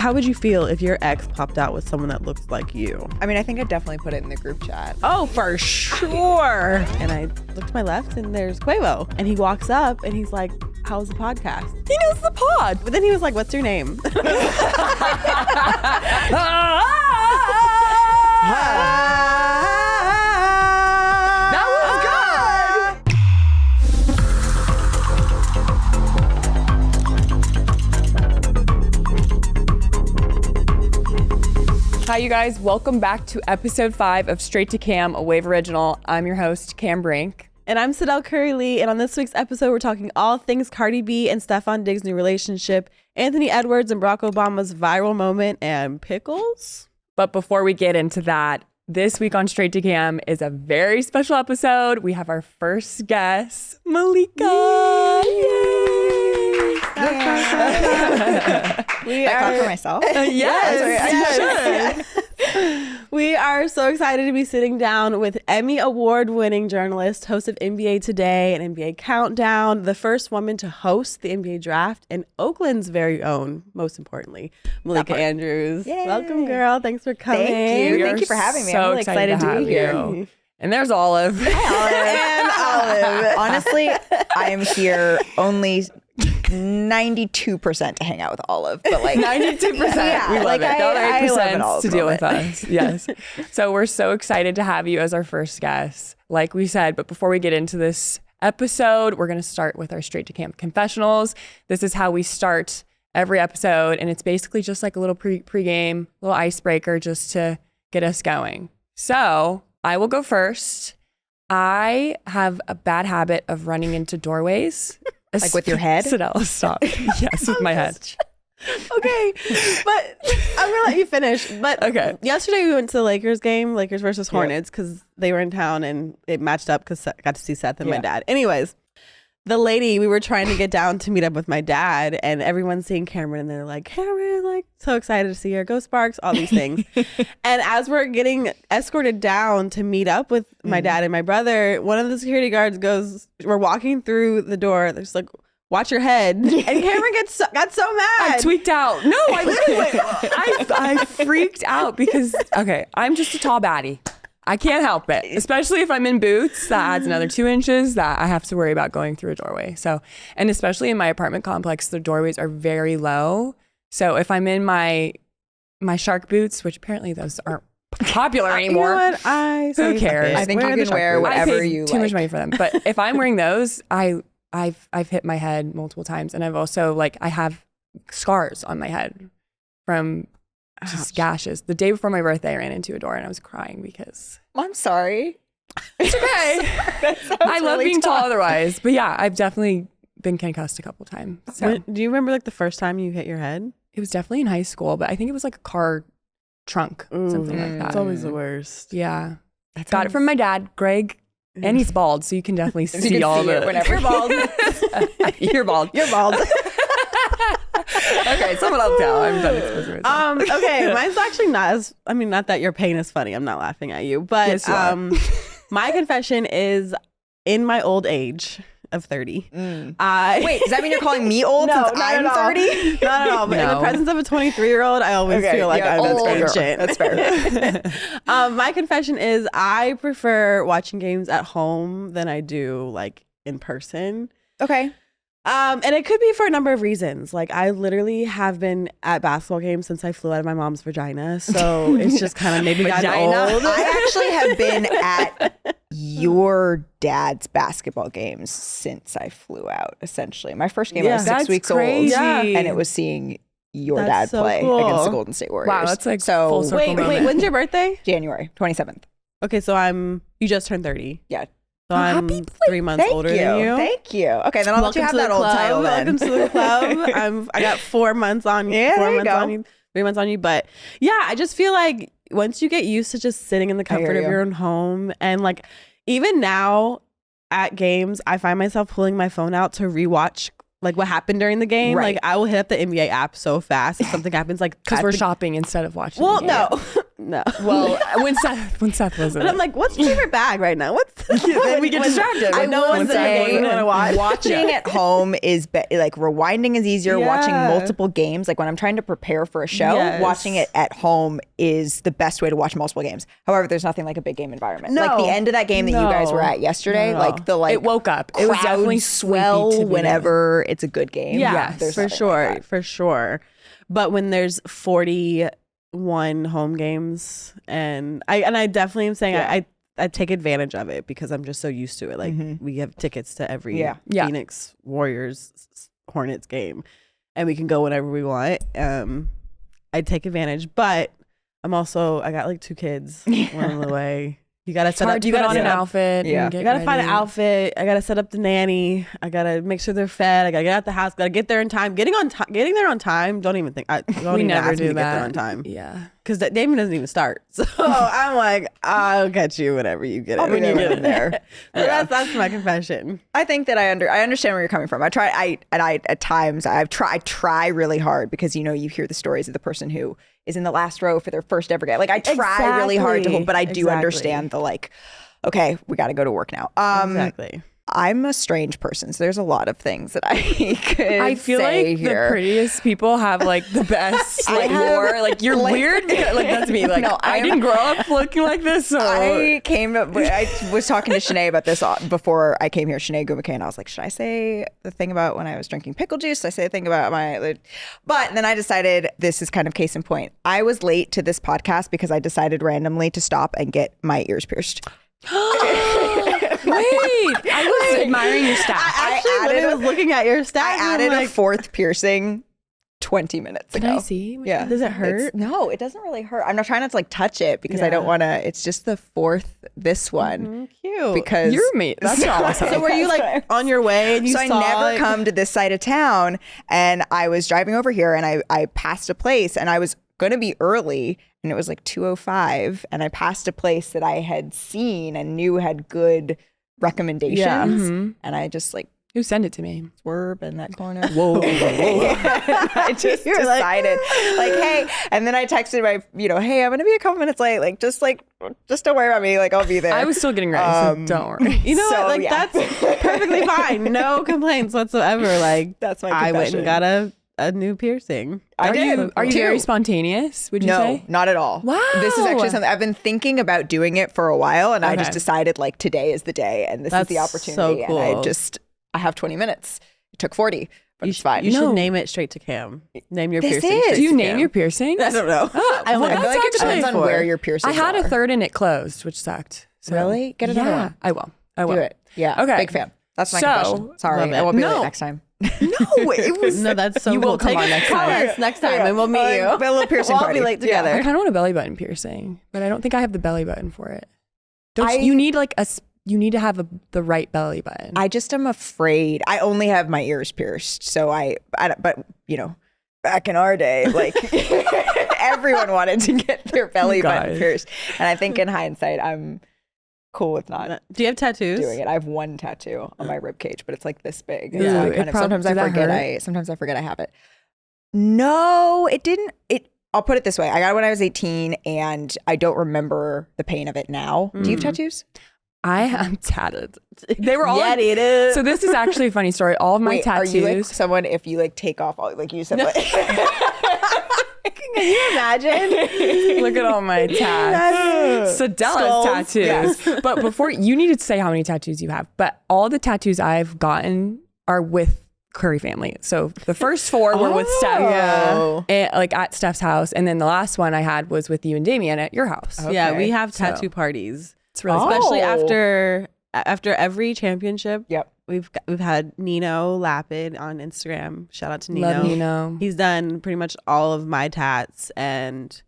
How would you feel if your ex popped out with someone that looks like you? I mean, I think I'd definitely put it in the group chat. Oh, for sure. And I look to my left and there's Quavo. And he walks up and he's like, how's the podcast? He knows the pod. But then he was like, what's your name? Hi, you guys. Welcome back to episode 5 of Straight to Cam, a Wave original. I'm your host, Cam Brink. And I'm Sidel Curry-Lee. And on this week's episode, we're talking all things Cardi B and Stefon Diggs' new relationship, Anthony Edwards and Barack Obama's viral moment, and pickles. But before we get into that, this week on Straight to Cam is a very special episode. We have our first guest, Malika. Yay! I talk for myself? Yes. We are so excited to be sitting down with Emmy Award-winning journalist, host of NBA Today and NBA Countdown, the first woman to host the NBA Draft, and Oakland's very own, most importantly, Malika Andrews. Yay. Welcome, girl. Thanks for coming. Thank you. Thank you for having me. So I'm really excited to be here. you. And there's Olive. Hi, Olive. Honestly, I am here only 92% to hang out with Olive, but like 92%. Yeah, we love like it. The other I love an 8% Olive to deal with moment. us. Yes. So we're so excited to have you as our first guest, like we said. But before we get into this episode, we're going to start with our Straight to Camp confessionals. This is how we start every episode, and it's basically just like a little pregame, little icebreaker just to get us going. So I will go first. I have a bad habit of running into doorways. Like with your head? Sidel, stop. Yes, with my head. Okay, but I'm gonna let you finish. But Okay. Yesterday we went to the Lakers game, Lakers versus Hornets, because they were in town and it matched up because I got to see Seth and my dad. Anyways, the lady, we were trying to get down to meet up with my dad, and everyone's seeing Cameron, and they're like, Cameron, like, so excited to see her, go Sparks, all these things. And as we're getting escorted down to meet up with my dad and my brother, one of the security guards goes, we're walking through the door, there's like, watch your head. And Cameron got so mad. I tweaked out. No, I literally, I freaked out because, okay, I'm just a tall baddie. I can't help it, especially if I'm in boots. That adds another 2 inches that I have to worry about going through a doorway. So, and especially in my apartment complex, the doorways are very low. So if I'm in my shark boots, which apparently those aren't popular anymore. You know what? Who cares? I think you can wear whatever I pay you too like. much money for them. But if I'm wearing those, I've hit my head multiple times, and I've also I have scars on my head from just gashes. The day before my birthday, I ran into a door and I was crying because I'm sorry. it's okay. I love being tall otherwise, but yeah, I've definitely been concussed a couple times. So Do you remember like the first time you hit your head? it was definitely in high school, but I think it was like a car trunk, something like that. It's always the worst. Yeah, got it from my dad, Greg. And he's bald, so you can definitely see can all see it the. whenever You're bald. You're bald. You're bald. Okay, someone else now. I'm done exposing myself. Okay, mine's actually not that your pain is funny. I'm not laughing at you. But Yes, you are. my confession is in my old age of 30. Wait, does that mean you're calling me old since I'm 30? Not at all. But in the No. presence of a 23-year-old, I always feel like I'm ancient. That's fair. My confession is I prefer watching games at home than I do like in person. Okay. And it could be for a number of reasons. Like I literally have been at basketball games since I flew out of my mom's vagina. So it's just kind of maybe gotten old. I actually have been at your dad's basketball games since I flew out, essentially. My first game I was 6 That's weeks crazy. old. Yeah. And it was seeing your That's dad so play cool. against the Golden State Warriors. Wow, that's like so full circle. Wait, when's your birthday? January 27th. Okay, so you just turned 30. Yeah. So I'm happy 3 months older than you. Thank you. Okay, then I'll let you have to that the old club. title then. Welcome to the club. I got 4 months on you. Yeah, 4 there you months go. on you. 3 months on you. But yeah, I just feel like once you get used to just sitting in the comfort of your own home, and like even now at games, I find myself pulling my phone out to rewatch like what happened during the game. Right. Like I will hit up the NBA app so fast if something happens. Like Because at we're the- shopping instead of watching. Well, the game. no, No. Well, when Seth was in And I'm it. like, what's your favorite bag right now? What's Then we get distracted. I no will one's in the say, game you wanna watch. watching at home is like rewinding is easier. Watching Yeah. multiple games, like when I'm trying to prepare for a show, Yes. watching it at home is the best way to watch multiple games. However, there's nothing like a big game environment. No. Like the end of that game that you guys were at yesterday, No. like the like It woke up. It was crowd definitely sleepy to swell be there. whenever it's a good game. Yeah, There's for nothing like sure, that. for sure. But when there's 41 home games, and I definitely am saying Yeah. I take advantage of it because I'm just so used to it. Like we have tickets to every Yeah. Phoenix Warriors Hornets game, and we can go whenever we want. I take advantage, but I got like 2 kids, one on the way. You gotta It's set hard up. to You put gotta on set an up. outfit. Yeah. And get I gotta find an ready. outfit. I gotta set up the nanny. I gotta make sure they're fed. I gotta get out the house. Gotta get there in time. Getting there on time. Don't even think. Don't We even never ask me do to get there that on time Yeah. because that game doesn't even start. So I'm like, I'll catch you whenever you get it. When you get in there. So that's my confession. I think that I understand where you're coming from. I at times I try really hard because you hear the stories of the person who is in the last row for their first ever game. Like I try really hard to hold, but I do Exactly. understand the like, okay, we got to go to work now. Exactly. I'm a strange person, so there's a lot of things that I could I feel say like here. the prettiest people have like the best like have, more like you're like- weird because, like that's me like No, I didn't grow up looking like this so I was talking to Shanae about this before I came here, Shanae Gumake, and I was like, should I say the thing about when I was drinking pickle juice? Should I say the thing about but then I decided this is kind of case in point. I was late to this podcast because I decided randomly to stop and get my ears pierced. Wait, I was admiring your stats. I was looking at your stats. I added a 4th piercing 20 minutes ago. Can I see? Yeah. Does it hurt? No, it doesn't really hurt. I'm not trying not to like touch it because I don't want to. It's just the 4th, this one. Cute. Because You're me. That's awesome. So were you like on your way and you so I saw never it? come to this side of town, and I was driving over here and I passed a place and I was going to be early and it was like 2:05 and I passed a place that I had seen and knew had good recommendations and I just like Who sent it to me? swerve in that corner. Whoa. I just decided like, hey, and then I texted my, hey, I'm going to be a couple minutes late. Like, just don't worry about me. Like, I'll be there. I was still getting ready, so don't worry. You know So, what? Like yeah. that's perfectly fine. No complaints whatsoever. Like That's my I went and confession. got a new piercing. I did. Are you too. very spontaneous? Would you No, say? not at all. Wow. This is actually something I've been thinking about doing it for a while, and I just Okay. decided like today is the day, and this is the That's opportunity. so cool. And I have 20 minutes. It took 40, but it's fine. You No. should name it straight to Cam. Name your This piercing. is. straight Do you to name Cam. your piercing? I don't know. I well, I feel that's like it depends actually on where your piercings I had are. a third and it closed, which sucked. So. Really? Get another Yeah, one. I will. I will. Do it. Yeah. Okay. Big fan. That's my So, confession. Sorry, love it. I won't be No. late next time. No, it was. No, that's so You cool. will come Take on us- next call time. us next time and we'll meet you. A little piercing We'll all party. be late Yeah. together. I kind of want a belly button piercing, but I don't think I have the belly button for it. Don't I- you need like you need to have the right belly button. I just am afraid. I only have my ears pierced, so but back in our day, like everyone wanted to get their belly button Guys. pierced, and I think in hindsight, I'm cool with not Do you have tattoos? doing it. I have one tattoo on my rib cage, but it's like this big. Ooh, So I it kind of, prob- sometimes I did that forget. hurt? Sometimes I forget I have it. No, it didn't. I'll put it this way: I got it when I was 18, and I don't remember the pain of it now. Do you have tattoos? I am tatted. They were all Yeah, it is. So this is actually a funny story. All of my Wait, tattoos. are you like someone if you like take off all like you said? Like, Can you imagine? Look at all my tats. Sedella's Skulls. tattoos. But before, you needed to say how many tattoos you have. But all the tattoos I've gotten are with Curry family. So the first 4 were with Steph, Yeah. like at Steph's house. And then the last one I had was with you and Damien at your house. Yeah, Okay. we have So- tattoo parties, It's really especially Oh. after every championship. Yep. We've had Nino Lapid on Instagram. Shout out to Nino. Love Nino. He's done pretty much all of my tats, and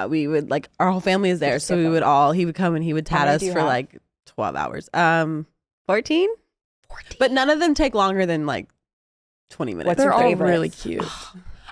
we would like our whole family is there, Just so get we them. would all. He would come and he would How tat many us do you for have? like 12 hours. 14? But none of them take longer than like 20 minutes. What's They're your all favorites? really cute.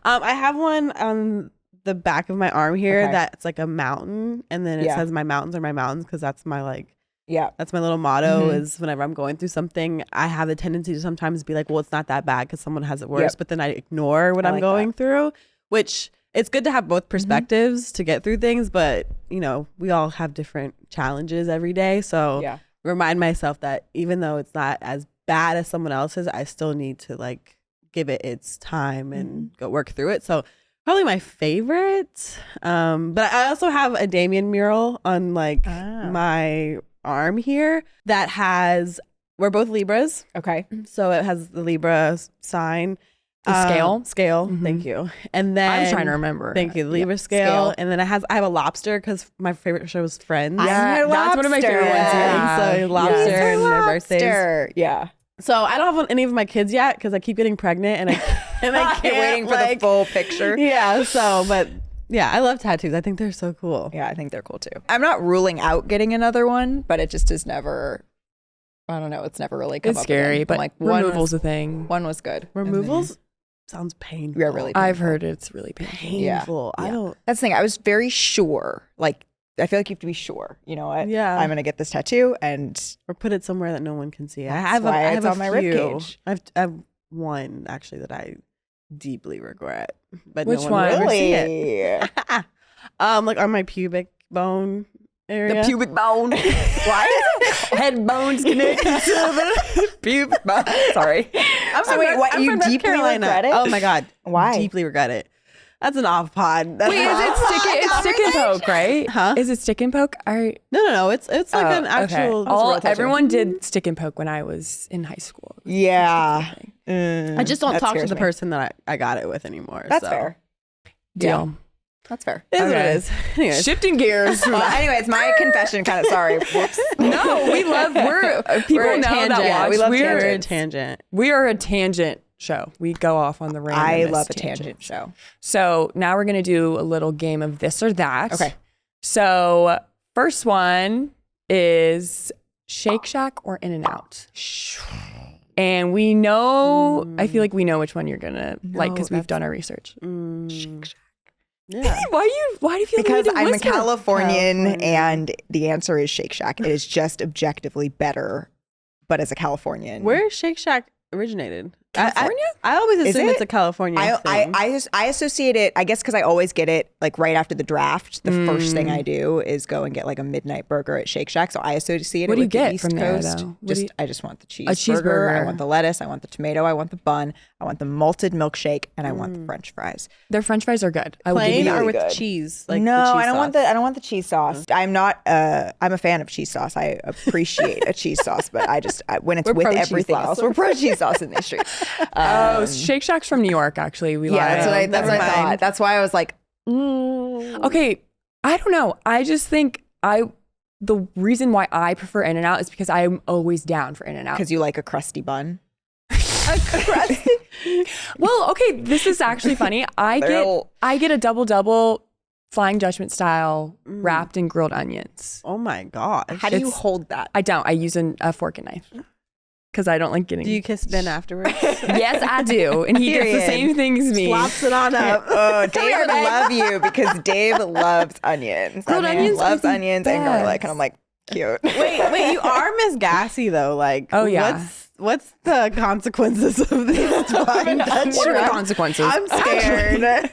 I have one on the back of my arm here Okay. that's like a mountain, and then it Yeah. says "My mountains are my mountains" because that's my Yeah. that's my little motto. Mhm. Is whenever I'm going through something, I have the tendency to sometimes be like, "Well, it's not that bad because someone has it worse," Yep. but then I ignore what I I'm like going through, which it's good to have both perspectives to get through things, but you know, we all have different challenges every day. So remind myself that even though it's not as bad as someone else's, I still need to like give it its time and go work through it. So probably my favorite. But I also have a Damien mural on like my arm here that has, we're both Libras. Okay. So it has the Libra sign. The scale. Thank you. And then I'm trying to remember. Thank you, the Libra scale. And then I have a lobster because my favorite show was Friends. Yeah, that's one of my favorite ones. Yeah. So lobster and their birthdays. Yeah. So I don't have any of my kids yet because I keep getting pregnant and I can't waiting for the full picture. Yeah. So, but yeah, I love tattoos. I think they're so cool. Yeah, I think they're cool too. I'm not ruling out getting another one, but it just is never. I don't know. It's never really come it's up. It's scary, again. but like removal's a thing. One was good. Removals sounds painful. Yeah, really. Painful. I've heard it's really painful. Yeah. I don't. That's the thing. I was very sure. Like, I feel like you have to be sure. You know what? Yeah. I'm gonna get this tattoo or put it somewhere that no one can see. I have on a my few. ribcage. I have one actually that I deeply regret, but Which no one will ever see really? it. Like on my pubic bone area. The pubic bone. Why is it head bones connected to the pubic bone? Sorry. I'm you deeply regret it? Oh my God. Why? Deeply regret it. That's an off pod. Wait, is it stick and poke, right? Huh? Is it stick and poke? No. It's like an actual. Okay. Everyone did stick and poke when I was in high school. Yeah. I just don't talk to the person that I got it with anymore. That's fair. Deal. Yeah. That's fair. It is what it is. Anyways. Shifting gears. Anyways, my confession kind of sorry. Whoops. No, we're people know that watch. We love we're a tangent. We are a tangent show. We go off on the random. I love a tangent show. So now we're gonna do a little game of this or that. Okay. So first one is Shake Shack or In-N-Out. And we know, I feel like we know which one you're gonna like because we've done our research. Shake Shack. Yeah. Why do you feel because the need to I'm whisper? a Californian and the answer is Shake Shack. It is just objectively better, but as a Californian. Where Shake Shack originated? California? I always assume it? it's a California thing. I associate it, I guess because I always get it like right after the draft. The first thing I do is go and get like a midnight burger at Shake Shack. So I associate what it with do you the get East from there, Coast. though? I just want the cheeseburger. I want the lettuce. I want the tomato. I want the bun. I want the malted milkshake, and I want the French fries. Their French fries are good. I would give Plain you or really with good. cheese? Like No, the cheese I don't sauce? want the. I don't want the cheese sauce. I'm not. I'm a fan of cheese sauce. I appreciate a cheese sauce, but when it's We're with pro cheese everything sauce. else, we're pro cheese sauce in these streets. Shake Shack's from New York, actually. We Yeah, lied. that's what I thought. That's why I was like, Okay, I don't know. I just think the reason why I prefer In-N-Out is because I'm always down for In-N-Out. because you like a crusty bun. Well, okay, this is actually funny. I get a double Flying Dutchman style wrapped in grilled onions. Oh my gosh. How do you hold that? I don't. I use a fork and knife because I don't like getting. Do you kiss Ben afterwards? Yes, I do, and he gets the Period. same thing as me. Slops it on up. Oh, Dave would love you because Dave loves onions. Grilled onions loves is the onions and best. garlic, and I'm like, cute. Wait, you are Miss Gassy though. Like, Oh, yeah. What's the consequences of this? What are the consequences? I'm scared.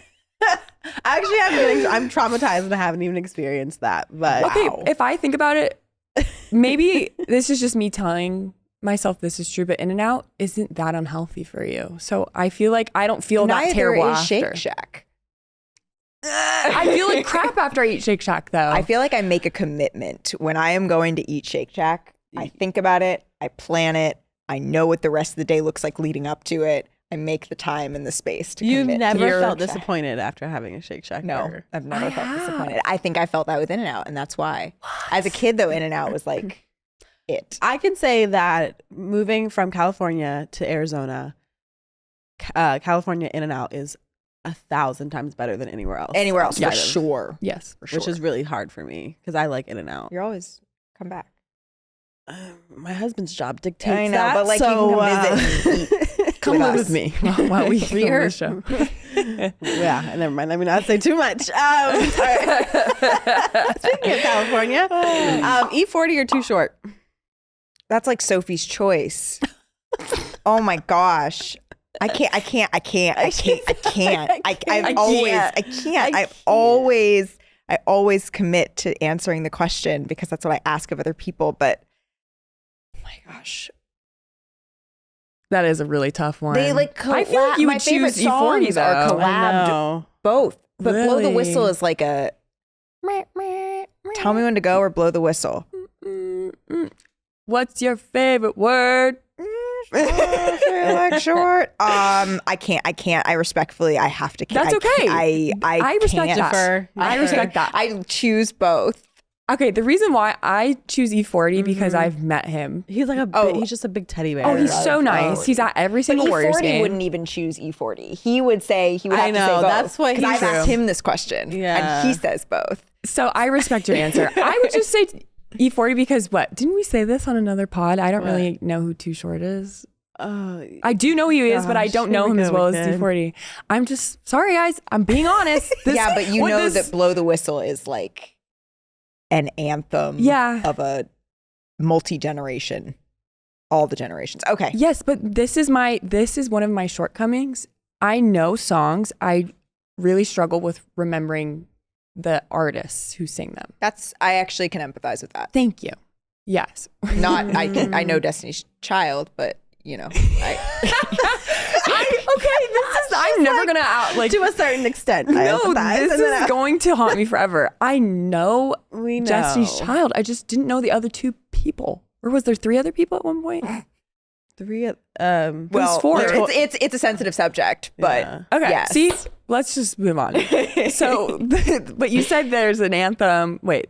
Actually, I'm traumatized and I haven't even experienced that. But Okay, if I think about it, maybe this is just me telling myself this is true, but In-N-Out isn't that unhealthy for you. So I feel like I don't feel that terrible is after. Shake Shack. I feel like crap after I eat Shake Shack, though. I feel like I make a commitment when I am going to eat Shake Shack. I think about it. I plan it. I know what the rest of the day looks like leading up to it. I make the time and the space to you've commit never to felt Shake Shack. disappointed after having a Shake Shack No, burger. I've never felt disappointed. I think I felt that with In-N-Out, and that's why. As a kid, though, In-N-Out was like it. I can say that moving from California to Arizona, California In-N-Out is 1,000 times better than anywhere else. Anywhere else, for outside of- sure. yes. For sure. Which is really hard for me because I like In-N-Out. You're always come back. My husband's job dictates I know, that, but like so, you can come visit and eat. Come live with me while we film are- this show. Yeah, never mind. Let me not say too much. Speaking of California, E40 or Too Short? That's like Sophie's Choice. Oh my gosh. I always commit to answering the question because that's what I ask of other people. But oh my gosh, that is a really tough one. they like I feel like you my would favorite choose E40 songs are though. collabed both. But Blow the Really? Whistle is like a tell me when to go or blow the whistle. What's your favorite word? Like short. I can't. I respectfully, I have to. That's okay. I respect can't. that. I respect that. I choose both. Okay, the reason why I choose E40 because I've met him. He's like he's just a big teddy bear. Oh, he's so nice. He's at every single Warriors E40 game. wouldn't even choose E40. He would say he would have I to say know, both. that's what because he's I've asked true. him this question, Yeah. and he says both. So I respect your answer. I would just say E40 because what? Didn't we say this on another pod? I don't really know who Too Short is. I do know who he is, but I don't know him as well as E40. I'm just sorry, guys. I'm being honest. Yeah, but you know that Blow the Whistle is like an anthem of a multi-generation, all the generations. Okay. Yes, but this is one of my shortcomings. I know songs. I really struggle with remembering the artists who sing them. I actually can empathize with that. Thank you. Yes. I know Destiny's Child, but you know, I'm never gonna to a certain extent. No, this is going to haunt me forever. I know We know. Destiny's Child. I just didn't know the other two people. Or was there three other people at one point? Three. well, four. it's a sensitive subject, but Yeah. Okay. yes. See, let's just move on. So, but you said there's an anthem. Wait,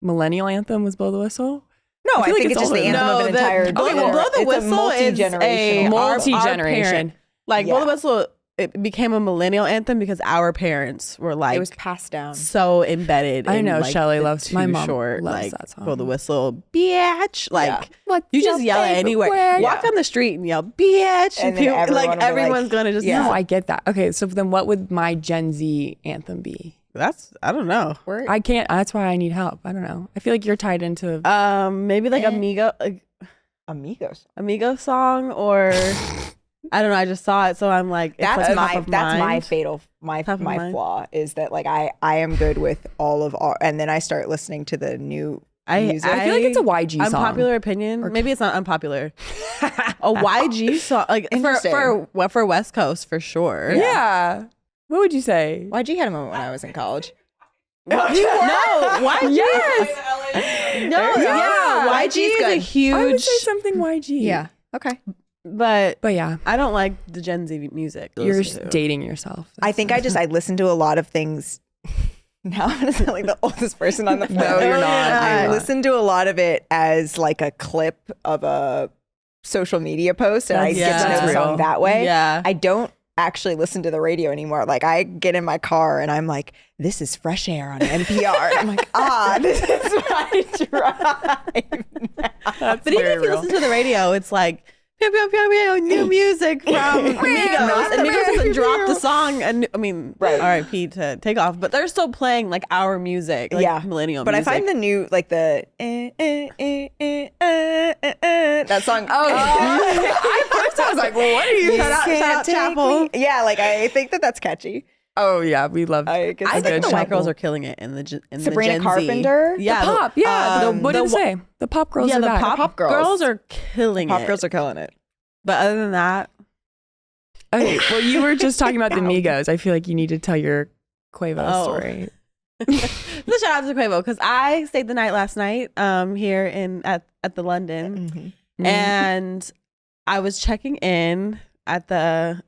millennial anthem was Blow the Whistle? No, I feel like think it's it's just the older. anthem of an entire. Blow the Whistle is a multi-generation. Like Blow the Yeah. Whistle, it became a millennial anthem because our parents were like It was passed down. so embedded. I in, know, like, Shelley the loves- Too my mom Short, loves like, that song. Blow the Whistle, bitch. Like What's you just your yell it favorite anywhere. word? Walk on the street and yell bitch, And then people, everyone will like be everyone's like, gonna just yeah. No, I get that. Okay, so then what would my Gen Z anthem be? I don't know. I can't. That's why I need help. I don't know. I feel like you're tied into. Maybe like Amigos. Amigo song or I don't know. I just saw it, so I'm like, it's like top of my mind. fatal my Top of mind. flaw is that like I am good with all of our, and then I start listening to the new music. I feel like it's a YG song. Unpopular opinion. Maybe it's not unpopular. A YG song, like Interesting. for West Coast for sure. Yeah. What would you say? YG had a moment when I was in college. No, YG. Yes. No, yeah, YG is a I would huge. say something YG. Okay. But yeah, I don't like the Gen Z music. you're Those two. dating yourself. I think I listen to a lot of things. Now I'm gonna sound like the oldest person on the phone. No, you're not. I listen to a lot of it as like a clip of a social media post, and I get to know the That's song real. that way. Yeah. I don't actually listen to the radio anymore. Like I get in my car and I'm like, this is fresh air on NPR. And I'm like, this is my drive now. But even if you listen to the radio, it's like pew, pew, pew, pew, new music from Migos, and Migos hasn't dropped a song. And I mean, Right. R.I.P. to Takeoff, but they're still playing like our music, like millennial but music. I find the new, like the that song. First I was like, well, what are you? Shout out Chapel. Yeah, like I think that's catchy. Oh yeah, we love. I guess I it's think good the white Chapel. girls are killing it in the Sabrina Gen Z. Carpenter? Yeah, Pop. Yeah. What did it say? The pop girls Yeah, are the back. pop girls. girls are killing Pop it. girls are killing it. But other than that, Okay, well, you were just talking about the Migos. I feel like you need to tell your Quavo story. the shout out to Quavo because I stayed the night last night here at the London, and I was checking in at the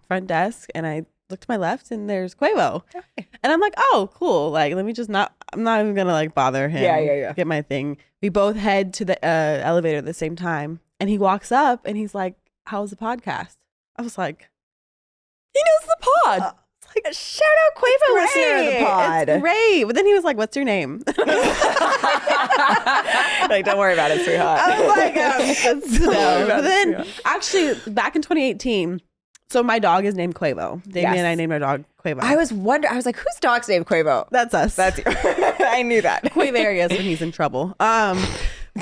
front desk, and I looked to my left, and there's Quavo, and I'm like, oh, cool. Like, let me just I'm not even gonna like bother him. Yeah. Get my thing. We both head to the elevator at the same time, and he walks up, and he's like, "How's the podcast?" I was like, He knows the pod. Like, shout out Quavo, listener of the pod. It's great. But then he was like, "What's your name?" Like, don't worry about it, sweetheart. I was like, no. But then actually back in 2018, so my dog is named Quavo. Damien and I named our dog Quavo. I was like, whose dog's named Quavo? That's us. That's I knew that. Quavarius when he's in trouble. But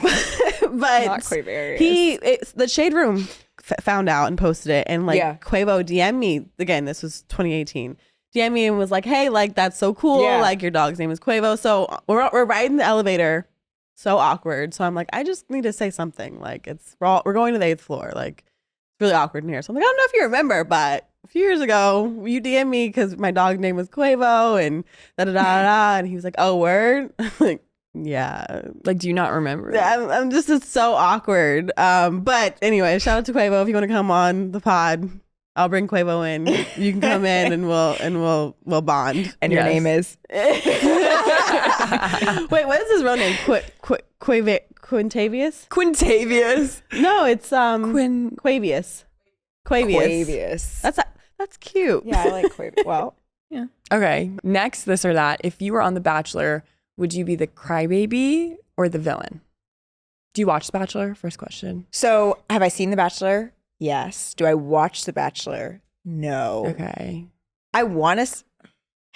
Not Quavarius. it's the Shade Room found out and posted it, and Quavo DM'd me again. This was 2018. DM'd me and was like, "Hey, like that's so cool. Like your dog's name is Quavo." So we're riding the elevator, so awkward. So I'm like, I just need to say something. Like we're going to the 8th floor. Like it's really awkward in here. So I'm like, I don't know if you remember, but a few years ago you DM'd me because my dog's name was Quavo and da da da da. And he was like, "Oh, word." Like. Yeah. Like, do you not remember? I'm just, it's so awkward. But anyway, shout out to Quavo. If you want to come on the pod, I'll bring Quavo in. You can come in and we'll bond. And your name is? Wait, what is his real name? Quintavious? Quintavious. No, it's Quavious. Quavious. That's cute. Yeah, I like Quavious. Well, yeah. Okay. Next, this or that. If you were on The Bachelor, would you be the crybaby or the villain? Do you watch The Bachelor? First question. So, have I seen The Bachelor? Yes. Do I watch The Bachelor? No. Okay. I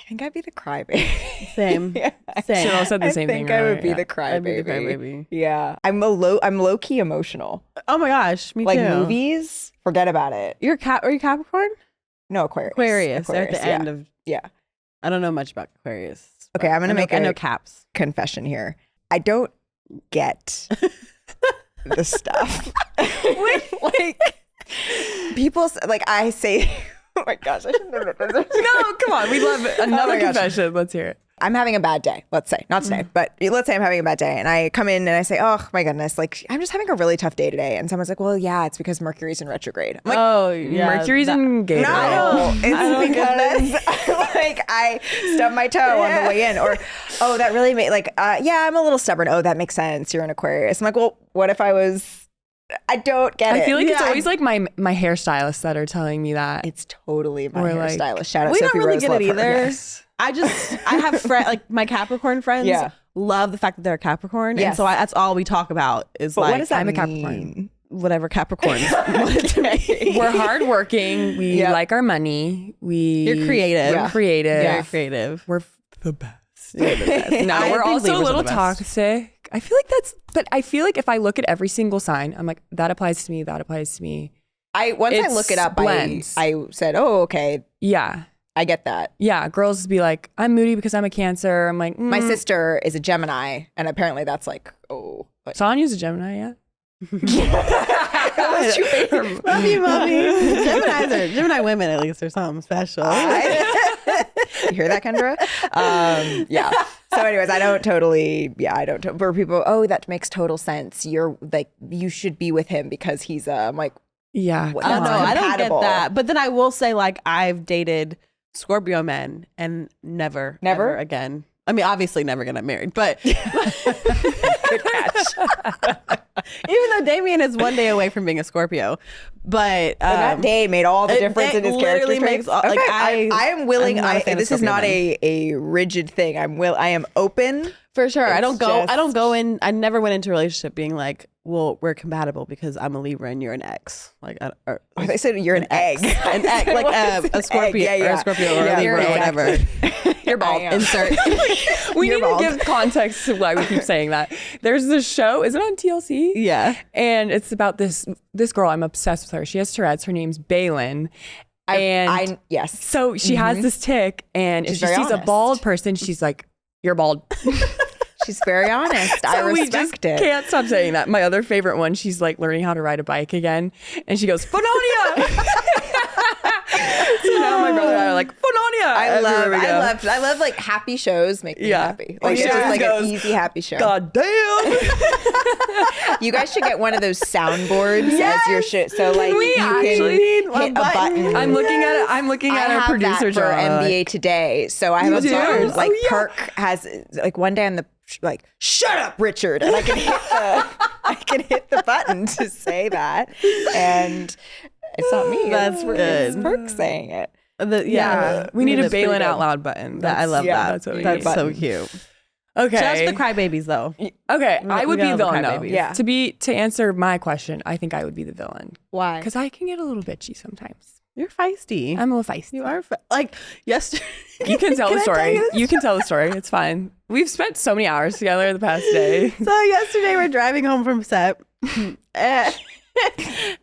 think I'd be the crybaby. Same. Same. Cheryl said the same thing. I think I would be the I'd be the crybaby. crybaby. Yeah. I'm low key emotional. Oh my gosh, me like too. movies, forget about it. Are you Capricorn? No, Aquarius. Aquarius. They're at the end of. Yeah. I don't know much about Aquarius. Okay, I'm gonna make I know caps. Confession here. I don't get the stuff. Like people like I say. Oh my gosh, I shouldn't have done this. No, come on. We love another confession. Let's hear it. I'm having a bad day. Let's say, not today, but let's say I'm having a bad day, and I come in and I say, "Oh my goodness, like I'm just having a really tough day today." And someone's like, "Well, yeah, it's because Mercury's in retrograde." I'm like, "Oh yeah, Mercury's in Gator." No, it's because like I stubbed my toe on the way in, or oh, that really made yeah, I'm a little stubborn. Oh, that makes sense. You're an Aquarius. I'm like, well, what if I was? I don't get it. I feel like it's always like my hairstylists that are telling me that. It's totally my Or hairstylist. Shout out we Sophie don't really Rose, get love it her. either. Yes. I have like my Capricorn friends love the fact that they're a Capricorn. Yes. And so that's all we talk about is But like, what does that I'm a mean? Capricorn. Whatever Capricorns wanted to be. We're hardworking. We like our money. You're creative. We're creative. Very creative. We're the best. You're the best. No, I we're think also a Libras are little the best. toxic. I feel like but I feel like if I look at every single sign, I'm like, that applies to me. That applies to me. Once I look it up, I said, oh, okay. Yeah. I get that. Yeah. Girls be like, I'm moody because I'm a Cancer. I'm like, My sister is a Gemini, and apparently that's like, oh. But Sonya's a Gemini, yeah. Love you, mommy. Gemini women, at least, are something special. You hear that, Kendra? Yeah. So anyways, I don't, where people, oh, that makes total sense. You're like, you should be with him because he's, I'm like, yeah. I don't know. I don't get that. But then I will say, like, I've dated Scorpio men and never ever again. I mean, obviously never gonna get married, but good catch. Even though Damien is one day away from being a Scorpio, but that day made all the difference in his character traits. Makes all, like, I am willing. This is not men. a rigid thing. I am open for sure. I don't just, go in. I never went into a relationship being like, well, we're compatible because I'm a Libra and you're an X. Like, they said you're an egg. An egg, like a Scorpio, or a Scorpio, or a Libra, or whatever. You're bald. Insert. We need to give context to why we keep saying that. There's this show. Is it on TLC? Yeah. And it's about this girl. I'm obsessed with her. She has Tourette's. Her name's Baylin. Yes. So she has this tick, and if she sees a bald person, she's like, "You're bald." She's very honest. I respect it. Can't stop saying that. My other favorite one, she's like learning how to ride a bike again, and she goes, "Phononia." So now my brother and I are like, "Phononia." I love like happy shows make me happy. Like it's just like an easy happy show. God damn. You guys should get one of those soundboards as your shit. So like we you can hit a button. I'm looking at it. I'm looking at our producer for NBA Today. So I have a button. Like Perk has like one day on the like, shut up, Richard, and I can hit the button to say that, and it's not me. That's good. It's Perk saying it. We need a Baylin out loud button. I love that. That's what we That's need. so cute. Okay. Shout out to the crybabies though. Okay, I would be gotta villain love though. crybabies. Yeah. To answer my question, I think I would be the villain. Why? Because I can get a little bitchy sometimes. You're feisty. I'm a little feisty. You are like yesterday. You can tell the I tell story. you this? You can tell the story. It's fine. We've spent so many hours together the past day. So yesterday we're driving home from set.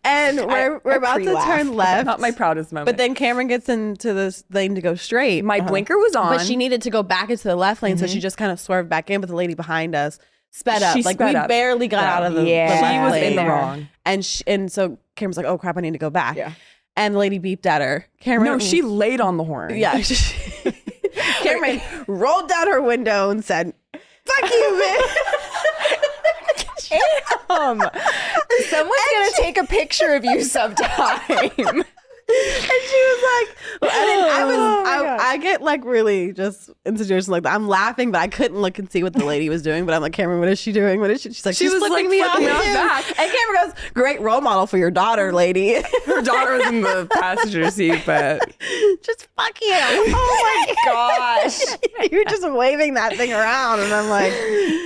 And we're about to pre-laugh. turn left. Not my proudest moment. But then Cameron gets into this lane to go straight. my blinker was on. But she needed to go back into the left lane, so she just kind of swerved back in. But the lady behind us sped up. She Like sped we up. barely got out of the Yeah. the she left was lane. in the wrong. And so Cameron's like, "Oh crap, I need to go back." Yeah. And the lady beeped at her. Cameron, No, she laid on the horn. yeah. Cameron rolled down her window and said, "Fuck you, bitch." Someone's gonna take a picture of you sometime. And she was like, and then I get like really just in situations like that. I'm laughing, but I couldn't look and see what the lady was doing. But I'm like, Cameron, what is she doing? What is she? She's like, she's was, flipping like, me off flipping me off too. back. And Cameron goes, great role model for your daughter, lady. Her daughter was in the passenger seat, but Just fuck you. Oh my gosh. You're just waving that thing around. And I'm like,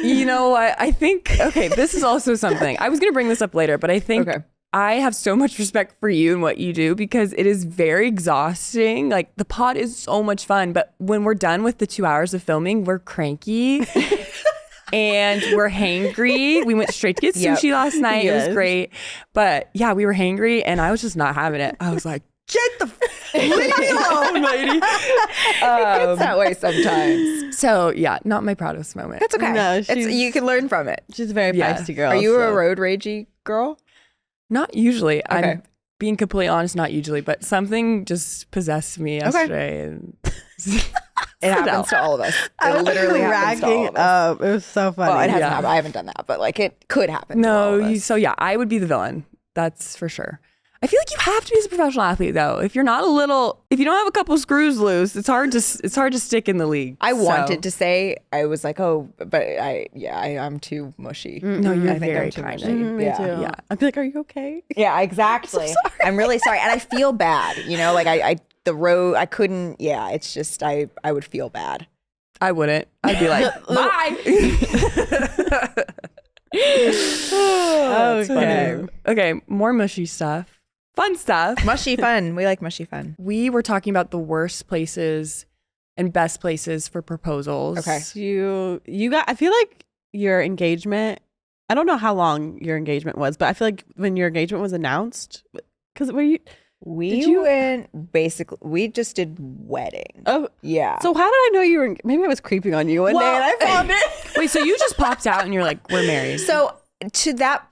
you know what? I think, okay, this is also something. I was going to bring this up later, but I think Okay. I have so much respect for you and what you do because it is very exhausting. Like the pod is so much fun, but when we're done with the 2 hours of filming, we're cranky and we're hangry. We went straight to get sushi last night. It Yes. was great. But yeah, we were hangry and I was just not having it. I was like, get leave me alone, lady. It's that way sometimes. So yeah, not my proudest moment. That's okay. No, You can learn from it. she's a very Yeah. feisty girl. Are you so. a road ragey girl? Not usually. Okay. I'm being completely honest, not usually, but something just possessed me yesterday. And It happens to all of us. I It was literally happens to all racking of us. up. It was so funny. Well, it hasn't Yeah. happened. I haven't done that, but like it could happen. to all no, of us. so yeah, I would be the villain. That's for sure. I feel like you have to be as a professional athlete though. If you're not if you don't have a couple screws loose, it's hard to stick in the league. I So- wanted to say I was like, oh, but I'm too mushy. No, you're I think very I'm too kind. mushy. Me yeah. too. Yeah. I'd be like, are you okay? Yeah, exactly. I'm really sorry, and I feel bad. You know, like the road. I couldn't. Yeah, it's just I would feel bad. I wouldn't. I'd be like, bye. Okay. Okay, more mushy stuff. Fun stuff. Mushy fun. We like mushy fun. We were talking about the worst places and best places for proposals. Okay. You got, I feel like your engagement, I don't know how long your engagement was, but I feel like when your engagement was announced, because were you, We went basically. We just did wedding. oh, Yeah. so how did I know you were, maybe I was creeping on you one day and I found it. Wait, so you just popped out and you're like, we're married. So to that,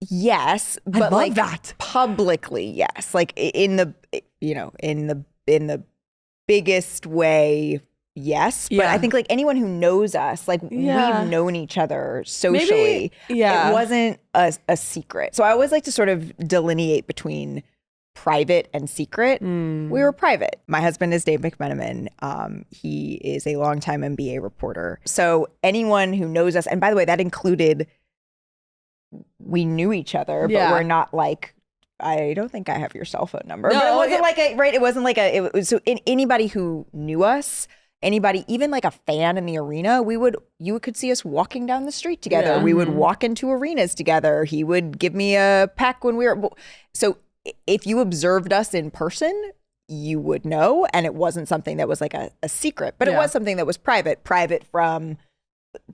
yes, but love like that. publicly, yes, like in the in the biggest way, yes. But Yeah. I think like anyone who knows us, like Yeah. we've known each other socially. yeah. It wasn't a secret. So I always like to sort of delineate between private and secret. Mm. We were private. My husband is Dave McMenamin. He is a longtime NBA reporter. So anyone who knows us, and by the way, that included we knew each other, Yeah. but we're not like, I don't think I have your cell phone number. No, but it wasn't yeah. like a, right? It wasn't like a, it was, so anybody who knew us, anybody, even like a fan in the arena, you could see us walking down the street together. Yeah. We would walk into arenas together. He would give me a peck when we were, so if you observed us in person, you would know. And it wasn't something that was like a secret, but it Yeah. was something that was private from,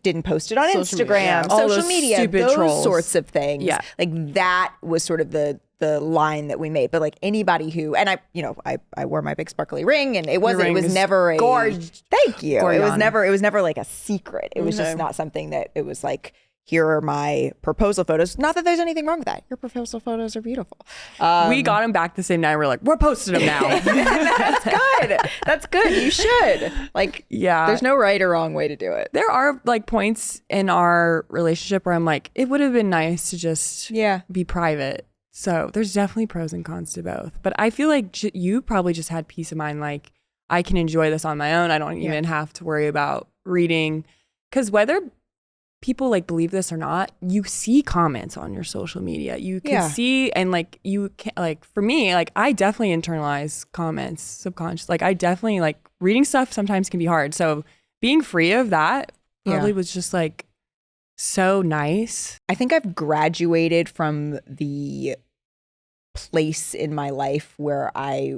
didn't post it on Social media, Instagram, yeah. All social those media, stupid those trolls. sorts of things. Yeah. Like that was sort of the line that we made. But like anybody who, and I wore my big sparkly ring, and it was ring is never a gorgeous. Thank you. It was Gorgeous. never like a secret. It was just Okay. not something that it was like, here are my proposal photos. Not that there's anything wrong with that. Your proposal photos are beautiful. We got him back the same night. We're like, we're posting him now. That's good. That's good. You should. Like, Yeah. there's no right or wrong way to do it. There are like points in our relationship where I'm like, it would have been nice to just Yeah. be private. So there's definitely pros and cons to both. But I feel like you probably just had peace of mind. Like, I can enjoy this on my own. I don't even have to worry about reading. Because whether people like believe this or not, you see comments on your social media. You can Yeah. see, and like you can, like for me, like I definitely internalize comments subconscious. Like I definitely like reading stuff sometimes can be hard. So being free of that probably Yeah. was just like so nice. I think I've graduated from the place in my life where I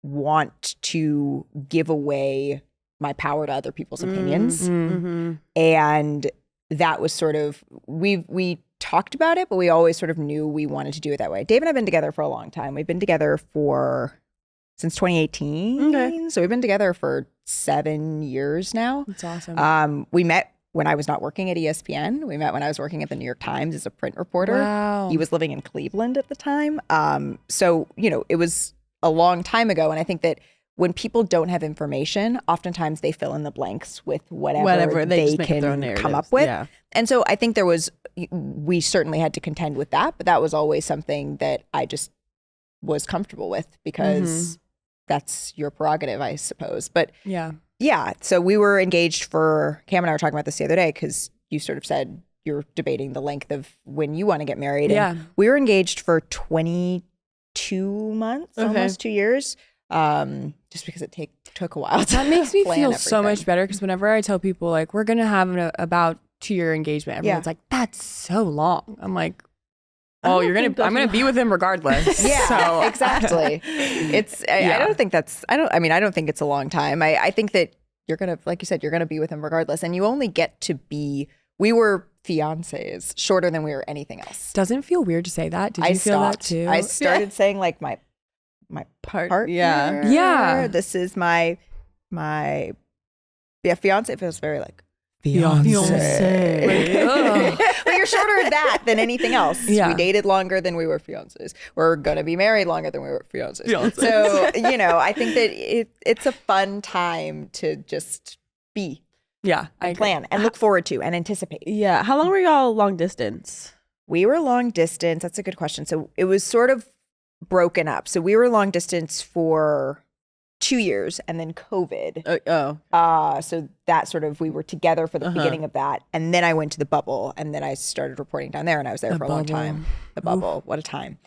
want to give away my power to other people's opinions. Mm-hmm. And that was sort of, we talked about it, but we always sort of knew we wanted to do it that way. Dave and I have been together for a long time. We've been together since 2018. Okay. So we've been together for 7 years now. That's awesome. We met when I was not working at ESPN. We met when I was working at the New York Times as a print reporter. Wow. He was living in Cleveland at the time. So, it was a long time ago. And I think that when people don't have information, oftentimes they fill in the blanks with whatever they just make up their own can come narratives. up with. Yeah. And so I think we certainly had to contend with that, but that was always something that I just was comfortable with because that's your prerogative, I suppose. But yeah, so we were engaged Cam and I were talking about this the other day because you sort of said you're debating the length of when you want to get married. Yeah. And we were engaged for 22 months, almost 2 years, just because it took a while. That makes me feel so everything. much better because whenever I tell people like we're gonna have about 2-year engagement, everyone's like, "That's so long." I'm like, "Oh, I'm gonna be with him regardless." Yeah, so. exactly. I don't think it's a long time. I think that you're gonna, like you said, you're gonna be with him regardless, and you only get to be. We were fiancés, shorter than we were anything else. Doesn't feel weird to say that. Did you feel that too? I started saying like my partner. Yeah. This is my fiance feels very like Fiancé. Well, you're shorter that than anything else. Yeah. We dated longer than we were fiancés. We're gonna be married longer than we were fiancés. So I think that it's a fun time to just be Yeah, and plan and look forward to and anticipate. Yeah. How long were y'all long distance? We were long distance. That's a good question. So it was sort of broken up. So we were long distance for 2 years and then COVID. So that sort of, we were together for the beginning of that. And then I went to the bubble and then I started reporting down there and I was there for a long time. The bubble. What a time.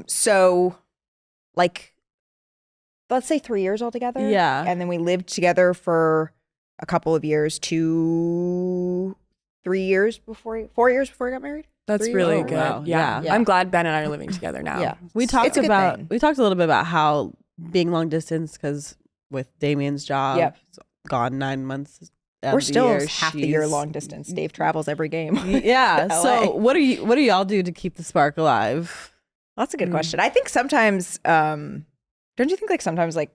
So like, let's say 3 years altogether. Yeah. And then we lived together for a couple of years, 4 years before I got married. That's really good. Wow. Yeah. Yeah. I'm glad Ben and I are living together now. Yeah. We talked It's a good thing. a little bit about how being long distance, because with Damien's job, Yep. gone 9 months. We're still half the year long distance. Dave travels every game. Yeah. LA. So what do y'all do to keep the spark alive? That's a good question. I think sometimes, don't you think like sometimes like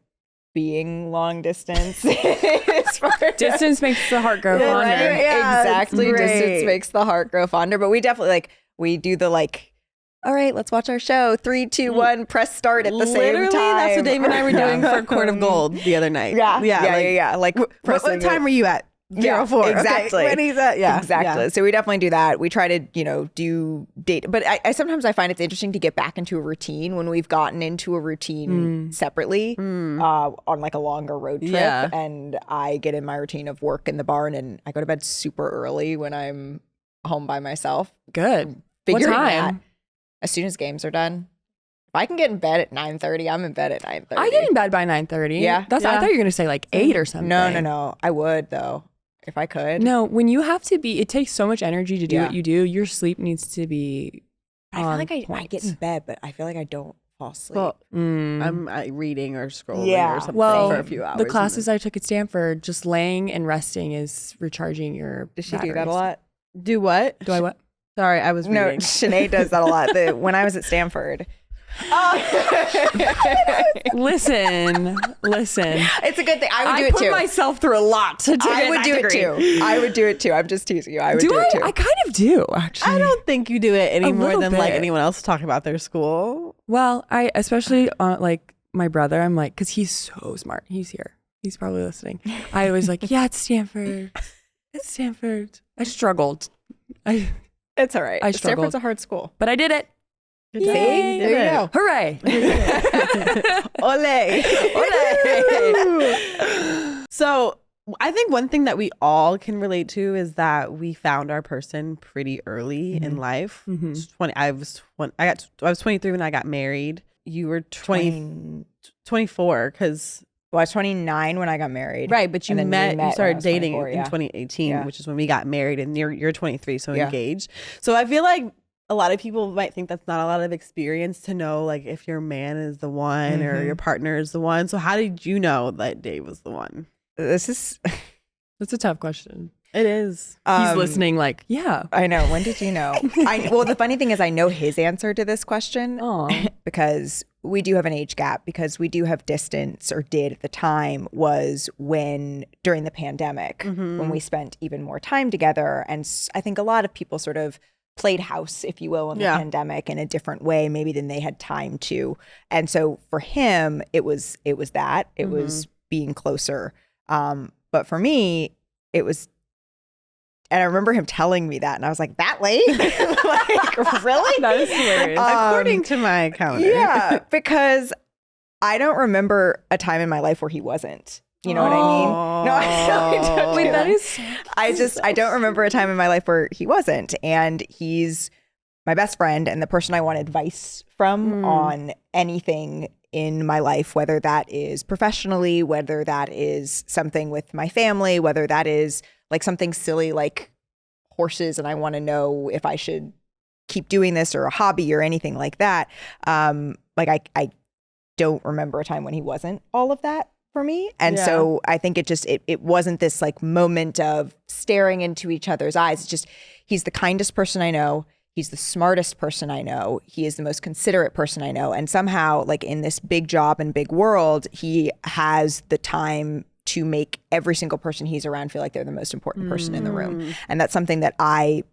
being long distance is Distance makes the heart grow fonder. Right? Yeah, exactly. it's great. Distance makes the heart grow fonder. But we definitely we do the all right, let's watch our show. 3, 2, 1, press start at the same time. That's what Dave and I were doing for Court of Gold the other night. Yeah. Like what time were you at? 04. Exactly. Okay. When he's at, exactly. So we definitely do that. We try to, do date. But I sometimes I find it's interesting to get back into a routine when we've gotten into a routine separately on like a longer road trip. Yeah. And I get in my routine of work in the barn and I go to bed super early when I'm home by myself. Good. Figuring What time? that as soon as games are done. If I can get in bed at 9:30, I'm in bed at 9:30. I get in bed by 9:30. Yeah? I thought you were going to say like 8 or something. No. I would though. If I could. No, when you have to be, it takes so much energy to do Yeah. what you do. Your sleep needs to be I feel on like I point. get in bed, but I feel like I don't fall asleep. Well, I'm reading or scrolling Yeah. or something Well, for a few hours. the classes I took at Stanford, just laying and resting is recharging your Does she do that a batteries. lot? Do what? Do I what? Sorry, I was No, reading. Shanae does that a lot. When I was at Stanford. Listen. It's a good thing. I would do I it put too. myself through a lot to get I would that do it degree. too. I would do it too. I'm just teasing you. I would do it too. I kind of do, actually. I don't think you do it any more little than like bit. anyone else talking about their school. Well, I especially like my brother, I'm like, because he's so smart. He's here. He's probably listening. I was like, yeah, it's Stanford. It's Stanford. I struggled. It's all right. I struggled. Stanford's a hard school. But I did it. Good Yay. job. There you go. Hooray. Ole. So I think one thing that we all can relate to is that we found our person pretty early in life. Mhm. I was 23 when I got married. You were 24 because Well, I was 29 when I got married. right, but you And then we met when I started was dating 24, in yeah. 2018, Yeah. which is when we got married, and you're 23, so Yeah. engaged. So I feel like a lot of people might think that's not a lot of experience to know like if your man is the one or your partner is the one. So how did you know that Dave was the one? This is That's a tough question. It is. He's listening like, yeah. I know. When did you know? Well, the funny thing is I know his answer to this question because we do have an age gap, because we do have distance, or did at the time, was when during the pandemic, when we spent even more time together. And I think a lot of people sort of played house, if you will, in the pandemic in a different way maybe than they had time to. And so for him, it was that. It was being closer. But for me, it was, and I remember him telling me that, and I was like, that late? Like, really? That is hilarious. According to my calendar. Yeah, because I don't remember a time in my life where he wasn't. You know what I mean? No, I don't. Wait, that is so I don't remember a time in my life where he wasn't. And he's my best friend and the person I want advice from on anything in my life, whether that is professionally, whether that is something with my family, whether that is like something silly like horses and I want to know if I should keep doing this, or a hobby or anything like that. Like I don't remember a time when he wasn't all of that for me. And so I think it wasn't this like moment of staring into each other's eyes. It's just, he's the kindest person I know. He's the smartest person I know. He is the most considerate person I know. And somehow, like in this big job and big world, he has the time to make every single person he's around feel like they're the most important person in the room. And that's something that I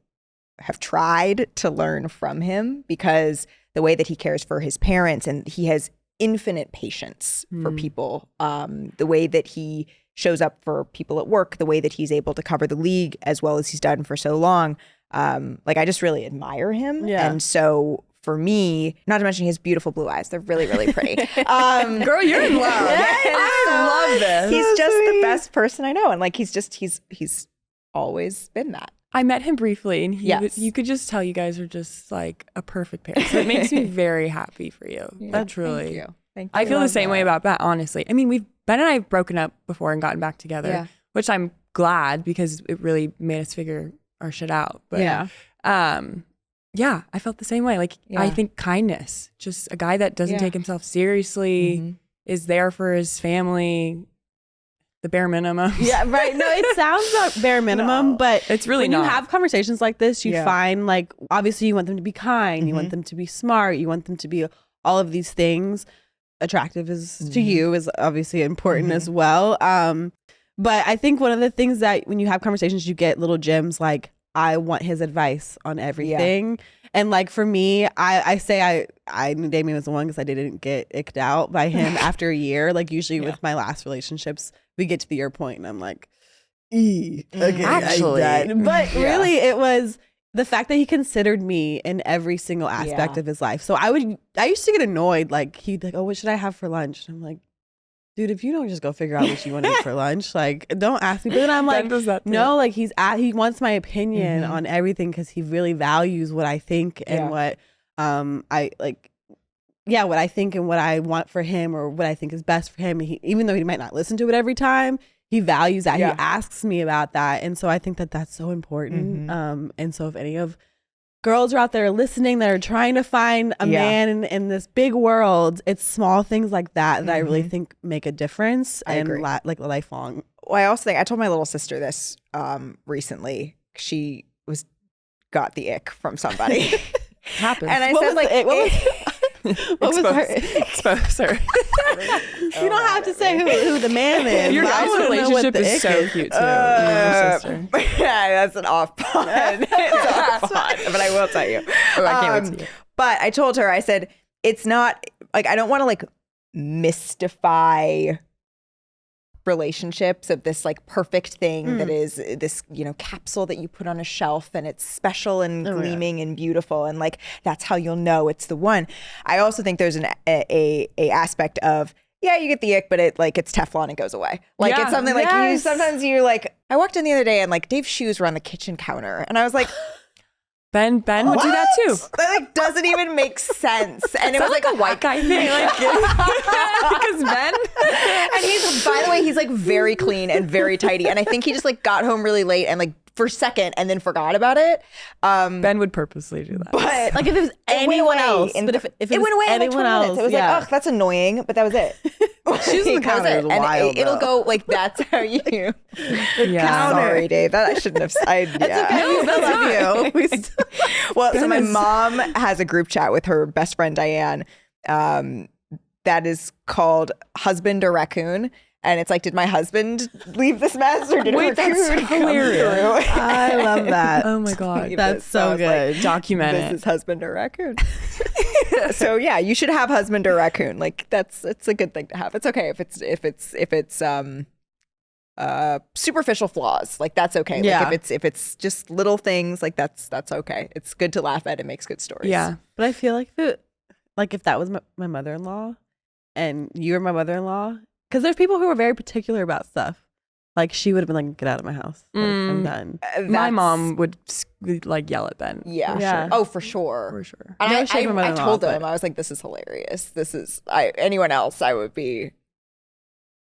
have tried to learn from him, because the way that he cares for his parents, and he has infinite patience for people, the way that he shows up for people at work, the way that he's able to cover the league as well as he's done for so long. Like I just really admire him. And so for me, not to mention he has beautiful blue eyes. They're really, really pretty. Girl, you're in love. I love this. He's just the best person I know. And like, he's always been that. I met him briefly, and you could just tell you guys are just like a perfect pair. So it makes me very happy for you. Truly. Thank you. I feel the same way about that, honestly. I mean, Ben and I have broken up before and gotten back together, which I'm glad, because it really made us figure our shit out. But I felt the same way. Like, I think kindness, just a guy that doesn't take himself seriously, is there for his family. The bare minimum. Yeah, right. No, it sounds like bare minimum, but it's really when not. you have conversations like this, you find like, obviously you want them to be kind, you want them to be smart, you want them to be all of these things. Attractive is to you is obviously important as well. But I think one of the things that when you have conversations, you get little gems like, I want his advice on everything. And like for me, I say I knew Damien was the one because I didn't get icked out by him after a year. Like usually with my last relationships, we get to the year point and I'm like, okay, actually. But really it was the fact that he considered me in every single aspect of his life. So I used to get annoyed. Like he'd like, oh, what should I have for lunch? And I'm like, dude, if you don't just go figure out what you want to eat for lunch, like don't ask me. But then I'm like, no, like he wants my opinion on everything because he really values what I think and what I like. Yeah, what I think and what I want for him or what I think is best for him. Even though he might not listen to it every time, he values that. He asks me about that. And so I think that that's so important. And so if any of girls are out there listening that are trying to find a man in this big world, it's small things like that that I really think make a difference and like lifelong. Well, I also think I told my little sister this recently. She got the ick from somebody. Happens. And I said like, what was her? Expose her. You don't have to say who the man is. Your guys' relationship is so cute too. Yeah, that's an off pod. It's off pod, but I will tell you. Oh, I can't wait to you. But I told her, I said, it's not like I don't want to like mystify relationships of this like perfect thing that is this, you know, capsule that you put on a shelf and it's special and gleaming and beautiful and like that's how you'll know it's the one. I also think there's a aspect of you get the ick, but it's Teflon, it goes away. Like it's something like you sometimes you're like, I walked in the other day and like Dave's shoes were on the kitchen counter and I was like, Ben would do that too. That like doesn't even make sense. And it was like a white guy thing, like because Ben. And he's, by the way, he's like very clean and very tidy. And I think he just like got home really late and like for a second and then forgot about it. Ben would purposely do that. But Like if it was anyone else, but if it went was away in like anyone 20 else, minutes. It was yeah. like, oh, that's annoying, but that was it. She was in the That was counter. it. It was And wild, it'll though. go like, that's how you. Yeah. Sorry, Dave. That I shouldn't have. No, that's love you. Well, so my Goodness. mom has a group chat with her best friend Diane. That is called Husband or Raccoon. And it's like, did my husband leave this mess or did a Wait, that's raccoon come hilarious. through? I love that. Oh my God. That's So I so was like, good. Document This it. is husband or raccoon. So yeah, you should have husband or raccoon. Like it's a good thing to have. It's okay if it's superficial flaws. Like that's okay. Yeah. Like if it's just little things, like that's okay. It's good to laugh at. It makes good stories. Yeah. But I feel like if that was my mother-in-law and you were my mother-in-law, because there's people who are very particular about stuff. Like she would have been like, get out of my house. Like, I'm done. My mom would like yell at Ben. Yeah. For sure. Oh, for sure. For sure. And No I shade to my mother-in-law, told but- him, I was like, this is hilarious. This is anyone else, I would be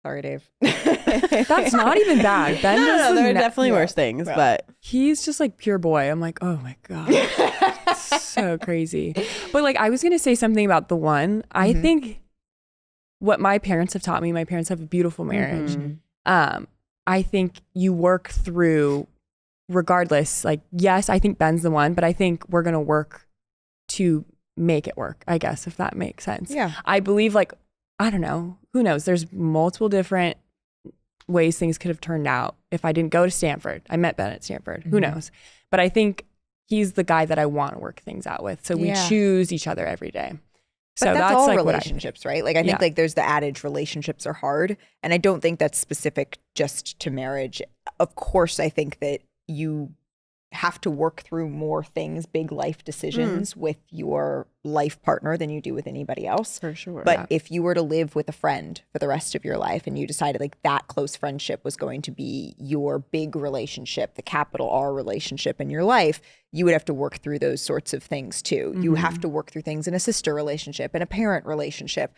sorry, Dave. That's not even bad. Ben No, does the there are ne- definitely worse things, but He's just like pure boy. I'm like, oh my God. So crazy. But like, I was going to say something about the one. I think what my parents have taught me, my parents have a beautiful marriage. I think you work through regardless. Like, yes, I think Ben's the one, but I think we're going to work to make it work, I guess, if that makes sense. Yeah. I believe like, I don't know, who knows? There's multiple different ways things could have turned out if I didn't go to Stanford. I met Ben at Stanford. Who knows? But I think he's the guy that I want to work things out with. So we Yeah. choose each other every day. So But that's all like relationships, right? Like I think Yeah. like there's the adage relationships are hard. And I don't think that's specific just to marriage. Of course, I think that you have to work through more things, big life decisions with your life partner than you do with anybody else. for sure. But if you were to live with a friend for the rest of your life and you decided like that close friendship was going to be your big relationship, the capital R relationship in your life, you would have to work through those sorts of things too. You have to work through things in a sister relationship and a parent relationship.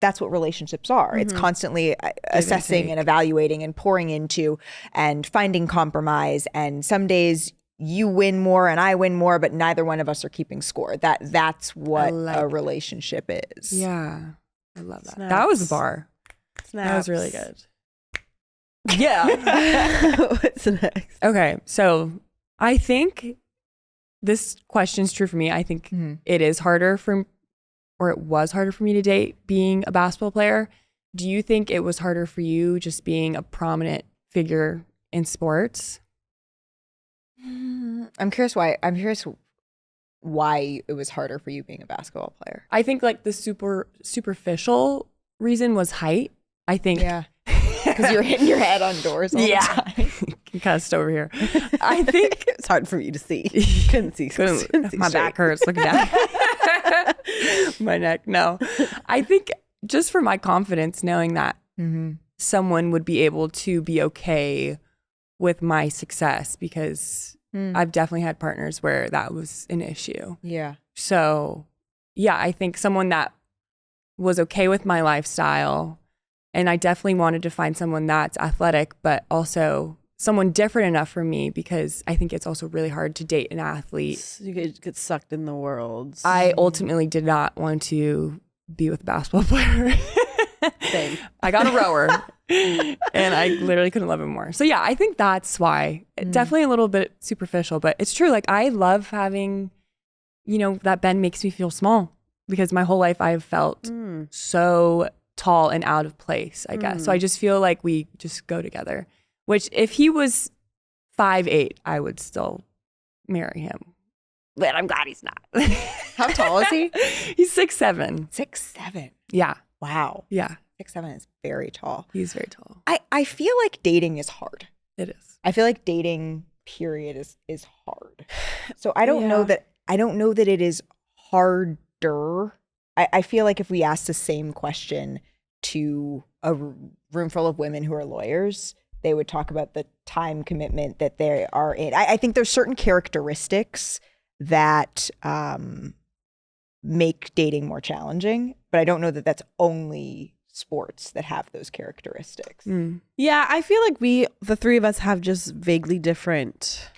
That's what relationships are. It's constantly assessing and evaluating and pouring into and finding compromise. And some days you win more and I win more, but neither one of us are keeping score. That's what a relationship is. Yeah. I love that. That was the bar. That was really good. Yeah. What's next? Okay. So I think this question's true for me. I think it is harder or it was harder for me to date being a basketball player. Do you think it was harder for you just being a prominent figure in sports? I'm curious why it was harder for you being a basketball player. I think like the superficial reason was height. I think Because you're hitting your head on doors all the time. cussed over here. I think It's hard for you to see. Couldn't see. Couldn't see my straight. back hurts looking down. My neck. No, I think just for my confidence, knowing that someone would be able to be okay with my success, because I've definitely had partners where that was an issue. Yeah. So yeah, I think someone that was okay with my lifestyle, and I definitely wanted to find someone that's athletic, but also someone different enough for me, because I think it's also really hard to date an athlete. You get sucked in the world. I ultimately did not want to be with a basketball player. Same. I got a rower and I literally couldn't love him more. So yeah, I think that's why. Definitely a little bit superficial, but it's true. Like I love having, that Ben makes me feel small, because my whole life I've felt so tall and out of place, I guess. So I just feel like we just go together, which if he was 5'8", I would still marry him. But I'm glad he's not. How tall is he? He's 6'7". 6'7". Yeah. Wow. Yeah. 6'7" is very tall. He's very tall. I feel like dating is hard. It is. I feel like dating period is hard. So I don't know that it is harder. I feel like if we asked the same question to a room full of women who are lawyers, they would talk about the time commitment that they are in. I think there's certain characteristics that make dating more challenging, but I don't know that that's only sports that have those characteristics. Yeah, I feel like the three of us have just vaguely different,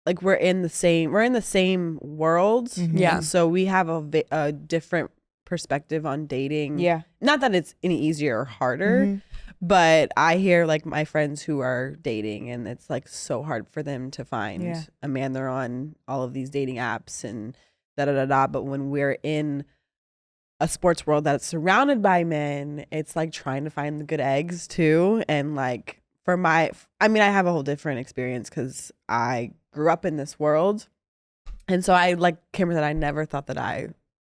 like we're in the same world. Yeah. So we have a different perspective on dating. Yeah. Not that it's any easier or harder, but I hear like my friends who are dating and it's like so hard for them to find a man. They're on all of these dating apps and da-da-da-da. But when we're in a sports world that's surrounded by men, it's like trying to find the good eggs too. And like I have a whole different experience because I grew up in this world. And so I, like Cameron said, I never thought that I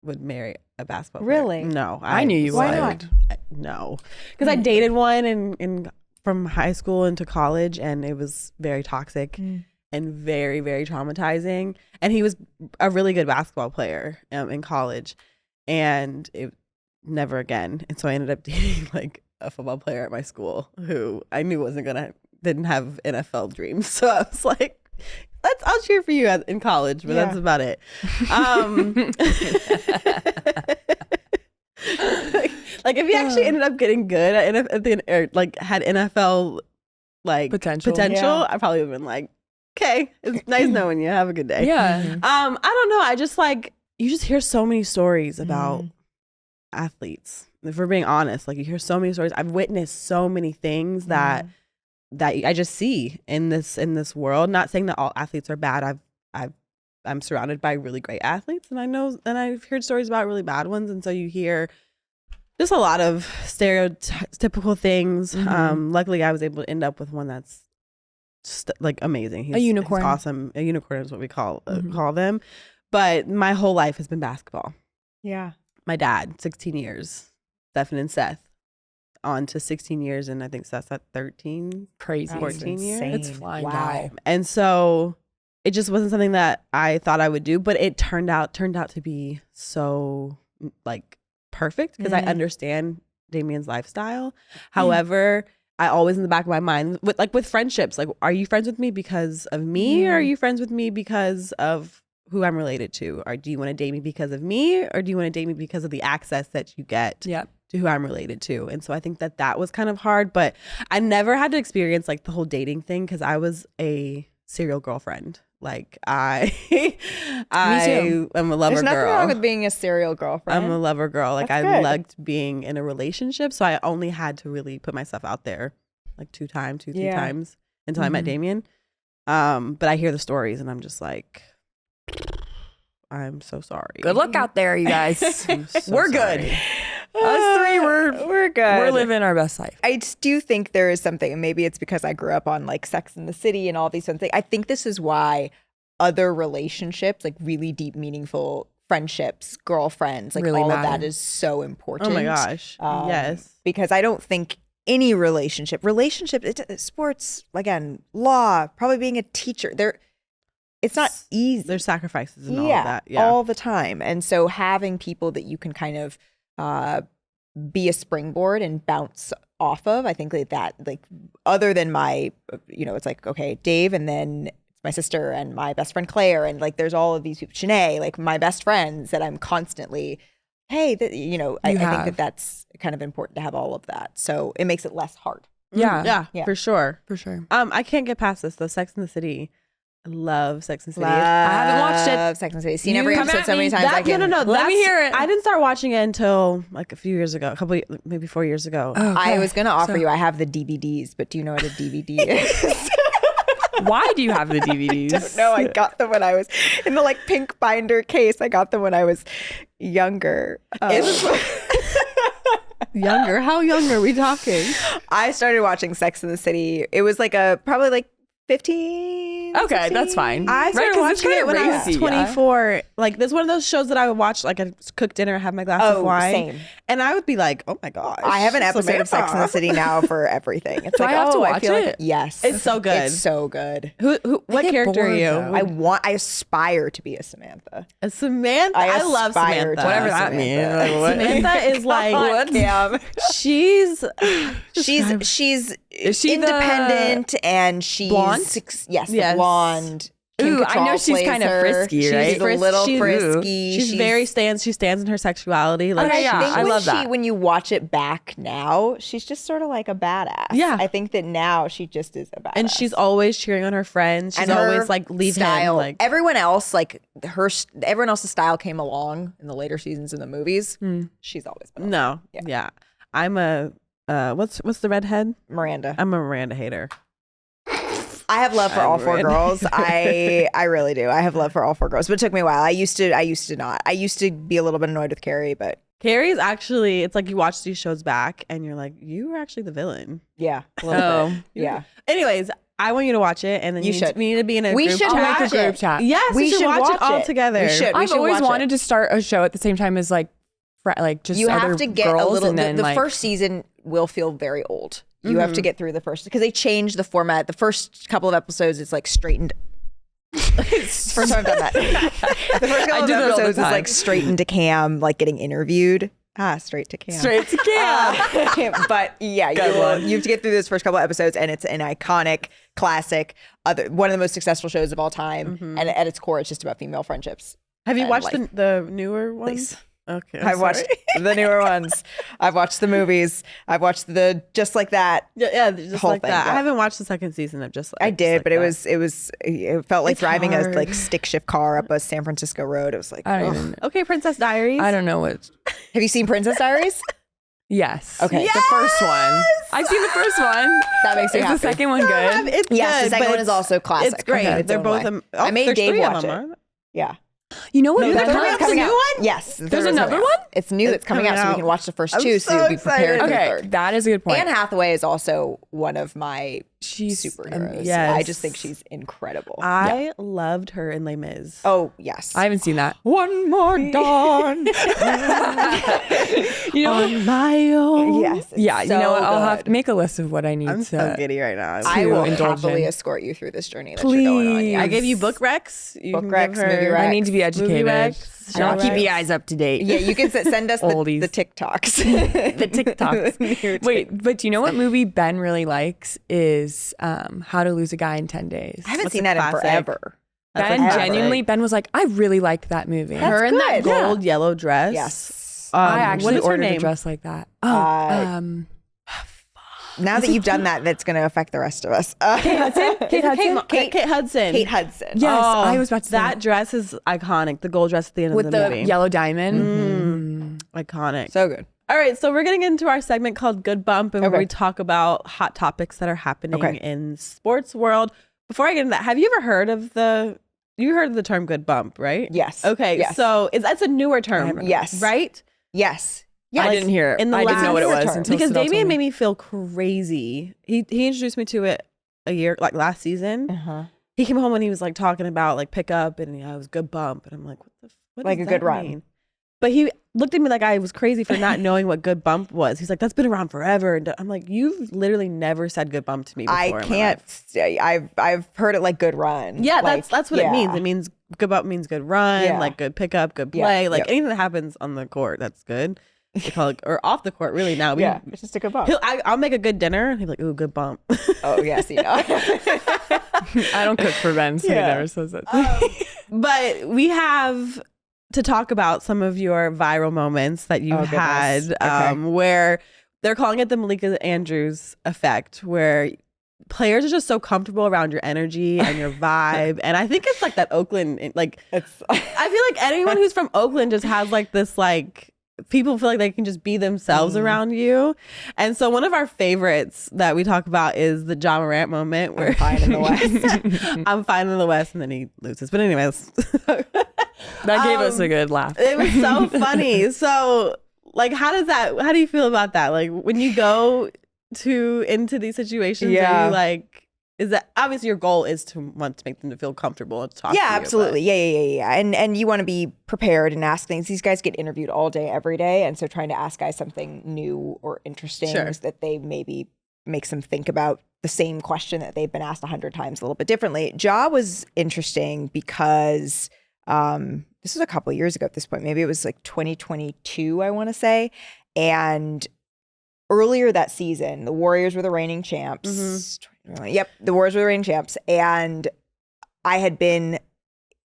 would marry a basketball player. Really? No. I knew you would. Why not? No. Because I dated one in from high school into college, and it was very toxic and very, very traumatizing. And he was a really good basketball player in college. And it never again. And so I ended up dating like a football player at my school who I knew didn't have NFL dreams. So I was like, I'll cheer for you in college, but that's about it. Like if he actually ended up getting good like had NFL like potential, I probably would have been like, okay, it's nice knowing you. Have a good day. Yeah. I don't know. I just like, you just hear so many stories about athletes. If we're being honest, like you hear so many stories. I've witnessed so many things that I just see in this world. Not saying that all athletes are bad. I'm surrounded by really great athletes, and I've heard stories about really bad ones, and so you hear just a lot of stereotypical things. Luckily, I was able to end up with one that's just like amazing. He's a unicorn. He's awesome. A unicorn is what we call them. But my whole life has been basketball. Yeah. My dad, 16 years. Stefon and Seth, on to 16 years, and I think Seth's at 13. Crazy. 14 years. It's flying by. And so it just wasn't something that I thought I would do, but it turned out to be so like perfect because I understand Damien's lifestyle. However, I always in the back of my mind with friendships, like, are you friends with me because of me, or are you friends with me because of who I'm related to? Or do you want to date me because of me, or do you want to date me because of the access that you get to who I'm related to? And so I think that was kind of hard, but I never had to experience like the whole dating thing because I was a serial girlfriend. Like I am a lover girl. There's nothing wrong with being a serial girlfriend. I'm a lover girl. Like That's I good. liked being in a relationship, so I only had to really put myself out there like 3 times until I met Damien. But I hear the stories and I'm just like, I'm so sorry. Good luck out there, you guys. We're good. Us three, we're good. We're living our best life. I do think there is something, and maybe it's because I grew up on like Sex and the City and all these things. I think this is why other relationships, like really deep, meaningful friendships, girlfriends, like really all matter. of that is so important. Oh my gosh. Yes. Because I don't think any relationship, sports, again, law, probably being a teacher, it's not easy. There's sacrifices and all of that. Yeah. All the time. And so having people that you can kind of be a springboard and bounce off of, I think that other than my, it's like, okay, Dave, and then it's my sister and my best friend Claire, and like there's all of these people, Shanae, like my best friends that I'm constantly, hey, I think that's kind of important to have all of that. So it makes it less hard. Yeah, for sure. For sure. I can't get past this though. Sex and the City. I love Sex and the City. I haven't watched it. Love Sex and the City. Seen every come episode at so many me. times. No. Let me hear it. I didn't start watching it until like a few years ago, maybe 4 years ago. I was going to offer you, I have the DVDs, but do you know what a DVD is? Why do you have the DVDs? I don't know. I got them when I was in the like pink binder case. I got them when I was younger. Younger? How young are we talking? I started watching Sex and the City. It was like probably like 15. Okay, 16. that's fine. I started 'cause it's watching it kinda when I was racy, 24. Like, there's one of those shows that I would watch, like, I'd cook dinner, have my glass of wine. Same. And I would be like, oh my gosh. I have an episode of Sex and the Samantha. City now for everything. It's Do like, I have to I watch feel it? like yes. It's so good. It's so good. What get character are bored, you? though. I aspire to be a Samantha. Samantha? I love aspire Samantha. to Whatever be that means. Samantha. Like, what? Samantha is like, Damn. she's She's Is she independent and she's blonde? yes, Yes. blonde. Kim Ooh, I know Cattrall she's plays kind of her. frisky, right? She's a little She's- frisky. She's very stands. She stands in her sexuality. Like, But Okay, yeah, I think I when love that. when you watch it back now, she's just sort of like a badass. Yeah. I think that now she just is a badass. and she's always cheering on her friends. She's and her always like, leave style. him. Like, Everyone else, like everyone else's style came along in the later seasons in the movies. She's always been no, yeah. I'm a what's the redhead? Miranda. I'm a Miranda hater. I have love for all four Miranda. girls. I really do. I have love for all four girls, but it took me a while. I used to not. I used to be a little bit annoyed with Carrie, but Carrie's actually, it's like you watch these shows back and you're like, you were actually the villain. yeah, a little Oh. bit. Yeah. Anyways, I want you to watch it, and then You should. we need to be in a We group should chat. I'll make a watch group it. chat. Yes, we should watch it all together. We should. I've always watch wanted it. to start a show at the same time as like just You other have to get girls a little. and then The like, first season will feel very old. You have to get through the first because they changed the format. The first couple of episodes, it's like straightened. First time I've done that. The first couple of do that all the episodes is time. like straight into Cam, like getting interviewed. Straight to Cam. Straight to Cam. But yeah, you have to get through those first couple of episodes, and it's an iconic, classic, one of the most successful shows of all time. And at its core, it's just about female friendships. Have you And watched life. the newer ones? Please. Okay. I've watched the newer ones. I've watched the movies. I've watched the Just Like That. Yeah, just whole like thing, that. yeah. I haven't watched the second season of Just Like I did, Like but it That. it felt like It's driving a hard. like stick shift car up a San Francisco road. It was like, I don't ugh. even, Okay, Princess Diaries. I don't know what. Have you seen Princess Diaries? Yes. Okay. Yes! The first one. I've seen the first one. That makes me Is happy. the second one good? It's Yes, the good, second but one is also classic. It's great. in its They're own both. way. I made there's Dave 3 of watch them, it. aren't there? Yeah. You know what? No, movie that's that coming comes- out. coming new out. one? Yes. There's another one? It's new that's coming coming out, so we out. can watch the first I'm two so so be prepared for the Okay, third. that is a good point. Anne Hathaway is also one of my She's superheroes. yes. I just think she's incredible. I loved her in Les Mis. Oh, yes. I haven't seen that. One more dawn. You know, On my own. Yes. it's yeah. You know so what? I'll have good. to make a list of what I need I'm to. so giddy right now. I will indulge happily in. escort you through this journey that you're going on. Please. Yeah. I gave you book recs. You Book can recs, give her movie recs. I need to be movie educated. recs, And I'll show keep you recs. guys up to date. Yeah, you can send us the Oldies. TikToks. The TikToks. Wait, but do you know what movie Ben really likes is How to Lose a Guy in 10 Days. I haven't What's seen a that in classic? forever. That's Ben a classic. genuinely, Ben was like, I really liked that movie. That's Her in that good. Yeah. gold yellow dress. Yes. I what actually is her ordered a name? dress like that. Now that you've done that, that's going to affect the rest of us. Kate Hudson? Kate Hudson. Kate Hudson. Yes, I was about to say that dress is iconic. The gold dress at the end with of the the movie. yellow diamond. Iconic. So good. All right, so we're getting into our segment called Good Bump, and where Okay. we talk about hot topics that are happening Okay. in sports world. Before I get into that, have you ever heard of the term Good Bump, right? Yes. Okay, Yes. so that's a newer term. Yes. Right? Yes. I Like, didn't hear it. in the I didn't know what it last was term. until because Sidel told Damien me. made me feel crazy. He introduced me to it last season. Uh-huh. He came home and he was like talking about like pickup and it was Good Bump, and I'm like, what Like does a good that run. mean? But he looked at me like I was crazy for not knowing what Good Bump was. He's like, that's been around forever, and I'm like, you've literally never said Good Bump to me before. I in my can't life. say. I've heard it like good run. Yeah, Like, that's what it yeah. means. It means Good Bump means good run, Yeah. like good pickup, good Yeah, play, like yep. anything that happens on the court that's good. They call it, or off the court, really. Now, Yeah, it's just a good bump. I'll make a good dinner, and he'll be like, "Ooh, good bump." Oh yes, you know. I don't cook for Ben, so he Yeah. never says it. But we have to talk about some of your viral moments that you Oh, goodness. had, Okay. where they're calling it the Malika Andrews effect, where players are just so comfortable around your energy and your vibe. And I think it's like that Oakland, like It's I feel like anyone who's from Oakland just has like this like. People feel like they can just be themselves around you. And so one of our favorites that we talk about is the Ja Morant moment where I'm fine in the West. I'm fine in the West, and then he loses. But anyways, That gave us a good laugh. it was so funny. So like, how do you feel about that? Like when you go into these situations, Yeah. are you like, is that obviously your goal is to want to make them to feel comfortable and talk to you, Yeah, but- absolutely. Yeah. And you want to be prepared and ask things. These guys get interviewed all day, every day, and so trying to ask guys something new or interesting Sure. that they maybe makes them think about the same question that they've been asked 100 times a little bit differently. Ja was interesting because this was a couple of years ago at this point. Maybe it was like 2022, I want to say, and earlier that season, the Warriors were the reigning champs. Yep, the Warriors were the reigning champs. And I had been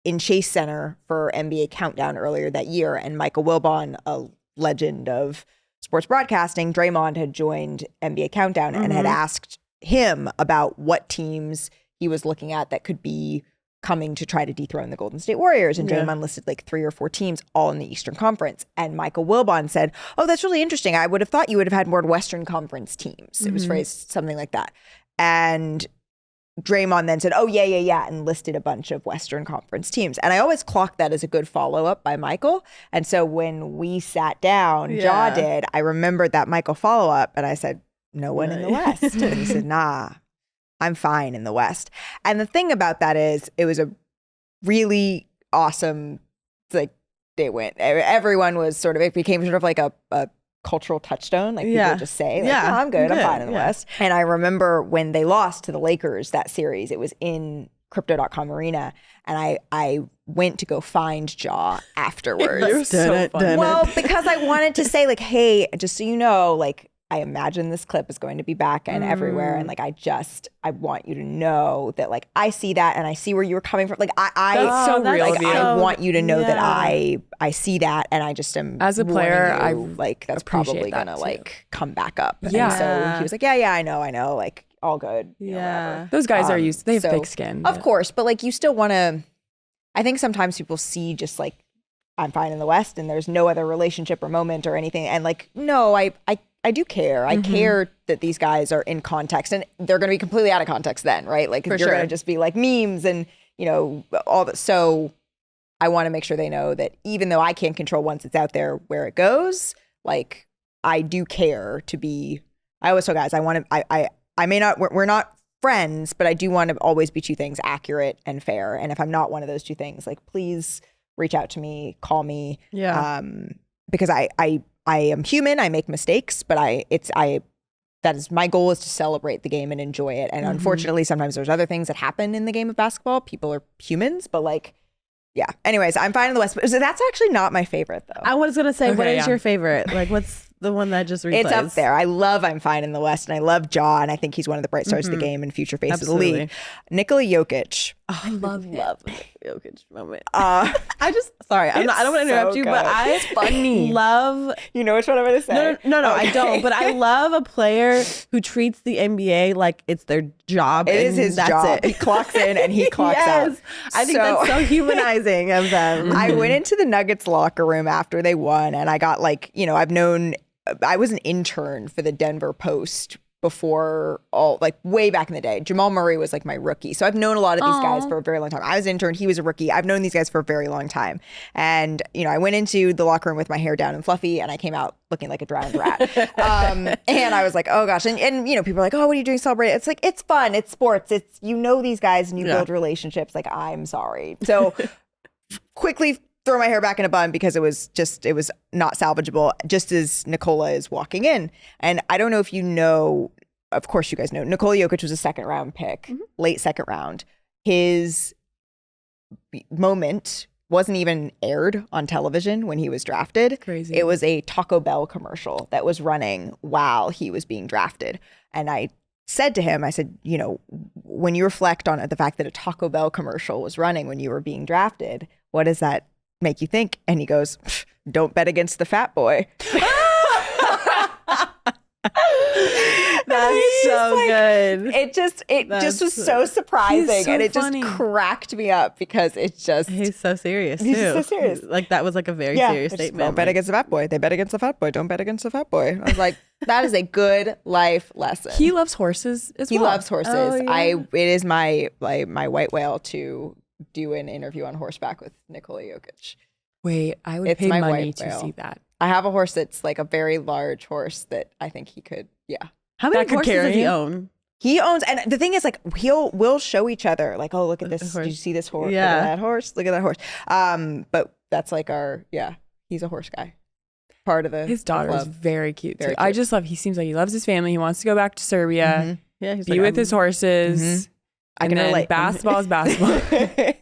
in Chase Center for NBA Countdown earlier that year, and Michael Wilbon, a legend of sports broadcasting, Draymond had joined NBA Countdown and had asked him about what teams he was looking at that could be coming to try to dethrone the Golden State Warriors. And Draymond listed like 3 or 4 teams, all in the Eastern Conference. And Michael Wilbon said, "Oh, that's really interesting. I would have thought you would have had more Western Conference teams." It was phrased something like that. And Draymond then said, "Oh, yeah," and listed a bunch of Western Conference teams. And I always clocked that as a good follow-up by Michael. And so when we sat down, Jaw did, I remembered that Michael follow-up, and I said, "No one in the West." And he said, "Nah, I'm fine in the West." And the thing about that is it was a really awesome, like, they went. Everyone was sort of, it became sort of like a cultural touchstone. Like people just say, like, "No, I'm good. I'm fine in the West." And I remember when they lost to the Lakers that series, it was in Crypto.com Arena. And I went to go find Jaw afterwards. You're so funny. Well, because I wanted to say, like, "Hey, just so you know, like, I imagine this clip is going to be back and everywhere. And like, I want you to know that, like, I see that and I see where you were coming from. Like, That's so real of you. I want you to know that I see that. And I just am, as a player, I like, that's probably going to like come back up." Yeah. And so he was like, yeah, I know. Like, all good. You know, whatever. Those guys are used, they have thick skin. Of course. But like, you still want to, I think sometimes people see just like, "I'm fine in the West," and there's no other relationship or moment or anything. And like, no, I do care. I care that these guys are in context, and they're going to be completely out of context then, right? Like, you're going to just be like memes and, you know, all that. So I want to make sure they know that even though I can't control once it's out there where it goes, like, I do care to be, I always tell guys, I may not, we're not friends, but I do want to always be 2 things, accurate and fair. And if I'm not one of those 2 things, like, please reach out to me, call me. Because I am human. I make mistakes, but that is my goal, is to celebrate the game and enjoy it. And unfortunately, sometimes there's other things that happen in the game of basketball. People are humans, but like, yeah. Anyways, I'm fine in the West. But that's actually not my favorite, though. I was gonna say, what is your favorite? Like, what's the one that just replays? It's up there. I love I'm Fine in the West, and I love Jaw, and I think he's one of the bright stars of the game and future face of the league. Nikola Jokic. Oh, I love Jokic moment. I don't want to interrupt you, but it's funny. Love. You know which one I'm going to say? No, I don't. But I love a player who treats the NBA like it's their job. It is his job. He clocks in and he clocks out. I think that's so humanizing of them. I went into the Nuggets locker room after they won, and I got, like, you know, I was an intern for the Denver Post before, way back in the day. Jamal Murray was like my rookie. So I've known a lot of these guys for a very long time. I was an intern. He was a rookie. I've known these guys for a very long time. And, you know, I went into the locker room with my hair down and fluffy, and I came out looking like a drowned rat. And I was like, oh gosh. And, you know, people are like, "Oh, what are you doing celebrating?" It's like, it's fun. It's sports. It's, you know, these guys and you build relationships. Like, I'm sorry. So quickly throw my hair back in a bun because it was not salvageable, just as Nikola is walking in. And I don't know if you know, of course you guys know, Nikola Jokic was a 2nd round pick, late 2nd round. His moment wasn't even aired on television when he was drafted. Crazy. It was a Taco Bell commercial that was running while he was being drafted. And I said to him, I said, you know, when you reflect on the fact that a Taco Bell commercial was running when you were being drafted, what does that make you think? And he goes, "Don't bet against the fat boy." That's so good. It just was so surprising, so and it funny. just cracked me up because it's just, He's so serious, he's too. so serious. Like, that was like a very serious just, statement. "Don't bet against the fat boy. They bet against the fat boy. Don't bet against the fat boy." I was like, that is a good life lesson. He loves horses as well. He loves horses. Oh, yeah. It is my white whale to do an interview on horseback with Nikola Jokic. Wait, I would It's pay my money white to whale. see that. I have a horse that's like a very large horse that I think he could, How many That could horses carry does he him? own? He owns, and the thing is, like, we'll show each other, like, "Oh, look at this. horse. Did you see this horse? Yeah. Look at that horse. Look at that horse." But that's like he's a horse guy. Part of His daughter is club. very cute, Very too. I cute. just love, he seems like he loves his family. He wants to go back to Serbia, Yeah, he's be like, with his horses. I And can then relate. basketball is basketball.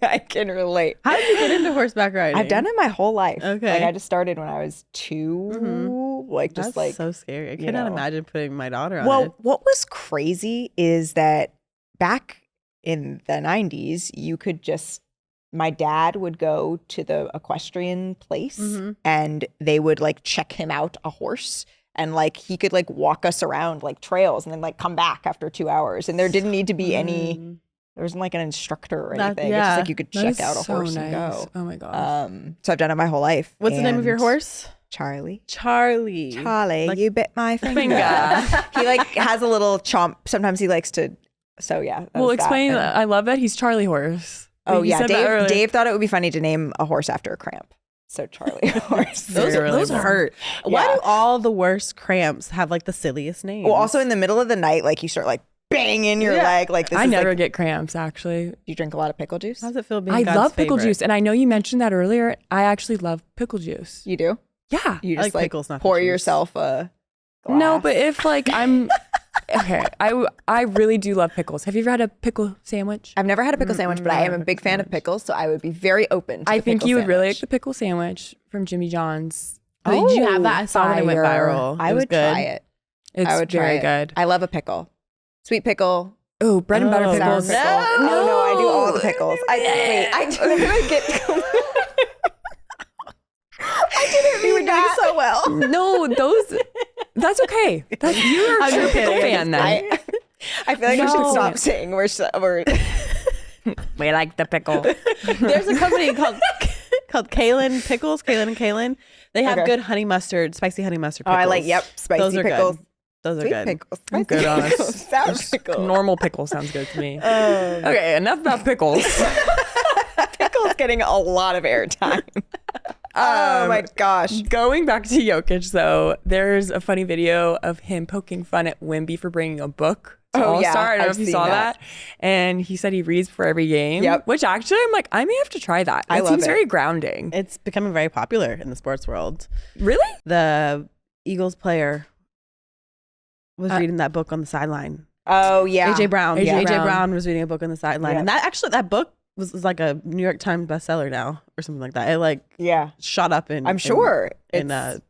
I can relate. How did you get into horseback riding? I've done it my whole life. Okay. Like, I just started when I was 2. Like, just That's like, so scary. I you cannot know. imagine putting my daughter on well, it. what was crazy is that back in the 90s, you could just, my dad would go to the equestrian place and they would like check him out a horse. And like he could like walk us around like trails and then like come back after 2 hours. And there didn't need to be any, there wasn't like an instructor or anything. It's just like you could check out a horse and go. Oh my gosh. So I've done it my whole life. What's the name of your horse? Charlie. Charlie, Like, you bit my finger. He like has a little chomp. Sometimes he likes to. So yeah. Well, explain. I love that he's Charlie Horse. Oh You yeah, said that earlier. Dave thought it would be funny to name a horse after a cramp. So Charlie Horse. Those hurt. Why do all the worst cramps have like the silliest names? Well, also in the middle of the night, like you start like banging your leg. Like this I is never like, get cramps. Actually, you drink a lot of pickle juice. How does it feel being I God's love pickle favorite? juice, and I know you mentioned that earlier. I actually love pickle juice. You do? Yeah. You I just like pickles, not the pour juice. yourself a glass. No, but if like I'm okay, I really do love pickles. Have you ever had a pickle sandwich? I've never had a pickle sandwich, but I am a big fan of pickles, so I would be very open to I the think pickle you would really like sandwich. the pickle sandwich from Jimmy John's. Oh, did you have that? I saw when it went fire. viral. I It was would good. try it. It's I would try very it. good. I love a pickle. Sweet pickle. Oh, bread and butter Oh, Sour pickles. pickle. No. Oh no, I do all the pickles. I didn't mean that so well. No, those. That's okay. You're a true pickle fan then. I feel like we should No. stop saying we're We like the pickle. There's a company called Kalen Pickles. Kalen and Kalen. They have Okay. good honey mustard, spicy honey mustard Oh, pickles. I like spicy Those are pickles. Good. Those are Sweet good. pickles. I'm Spicy good on it. pickles. Sour pickles. Normal pickle sounds good to me. Okay, enough about pickles. Pickles getting a lot of airtime. Oh my gosh. Going back to Jokic, though, there's a funny video of him poking fun at Wemby for bringing a book to Oh, yeah, All-Star. I don't know I've if you seen saw that. that. And he said he reads for every game. Yep. Which actually, I'm like, I may have to try that. I It love seems it. very grounding. It's becoming very popular in the sports world. Really? The Eagles player was reading that book on the sideline. Oh yeah. AJ Brown. AJ AJ Brown. Brown was reading a book on the sideline, Yeah. and that book was like a New York Times bestseller now, or something like that. It like Yeah. shot up in. I'm sure. In It's-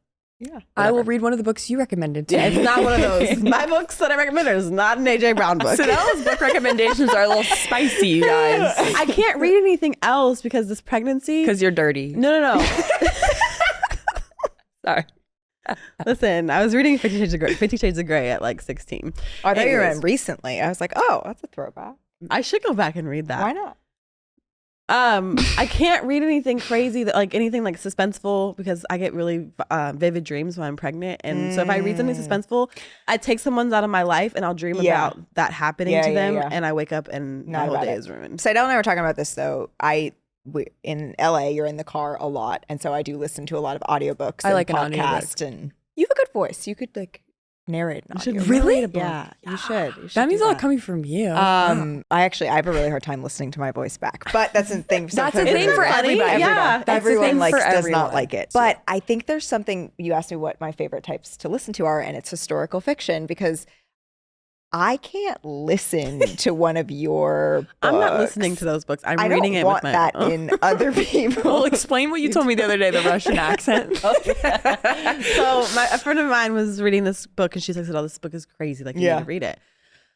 yeah. I will read one of the books you recommended to Yeah, me. it's not one of those. My books that I recommend is not an AJ Brown book. Sanella's book recommendations are a little spicy, you guys. I can't read anything else because this pregnancy. Because you're dirty. No. Sorry. Listen, I was reading 50 Shades of Grey at like 16. I thought you were Anyways. in recently. I was like, oh, that's a throwback. I should go back and read that. Why not? I can't read anything crazy that like anything like suspenseful because I get really vivid dreams when I'm pregnant, and so if I read something suspenseful, I take someone's out of my life and I'll dream Yeah. about that happening Yeah, to yeah, them, yeah. and I wake up and my Not whole about day it. is ruined. Seidel and I were talking about this though. In LA, you're in the car a lot, and so I do listen to a lot of audiobooks. I and like an podcasts, and you have a good voice. You could like narrate. An should audio. Really? narrate a book. Yeah, you should. That means do all that. coming from you. I have a really hard time listening to my voice back, but that's the thing. That's a thing for everybody. everybody. Yeah, that's a Everyone thing like for does everyone. not like it. But I think there's something. You asked me what my favorite types to listen to are, and it's historical fiction because I can't listen to one of your books. I'm not listening to those books. I'm I reading don't it want with my that in other people. Well, explain what you told me the other day, the Russian accent. So a friend of mine was reading this book and she's like, "Oh, this book is crazy. Like, you need to read it."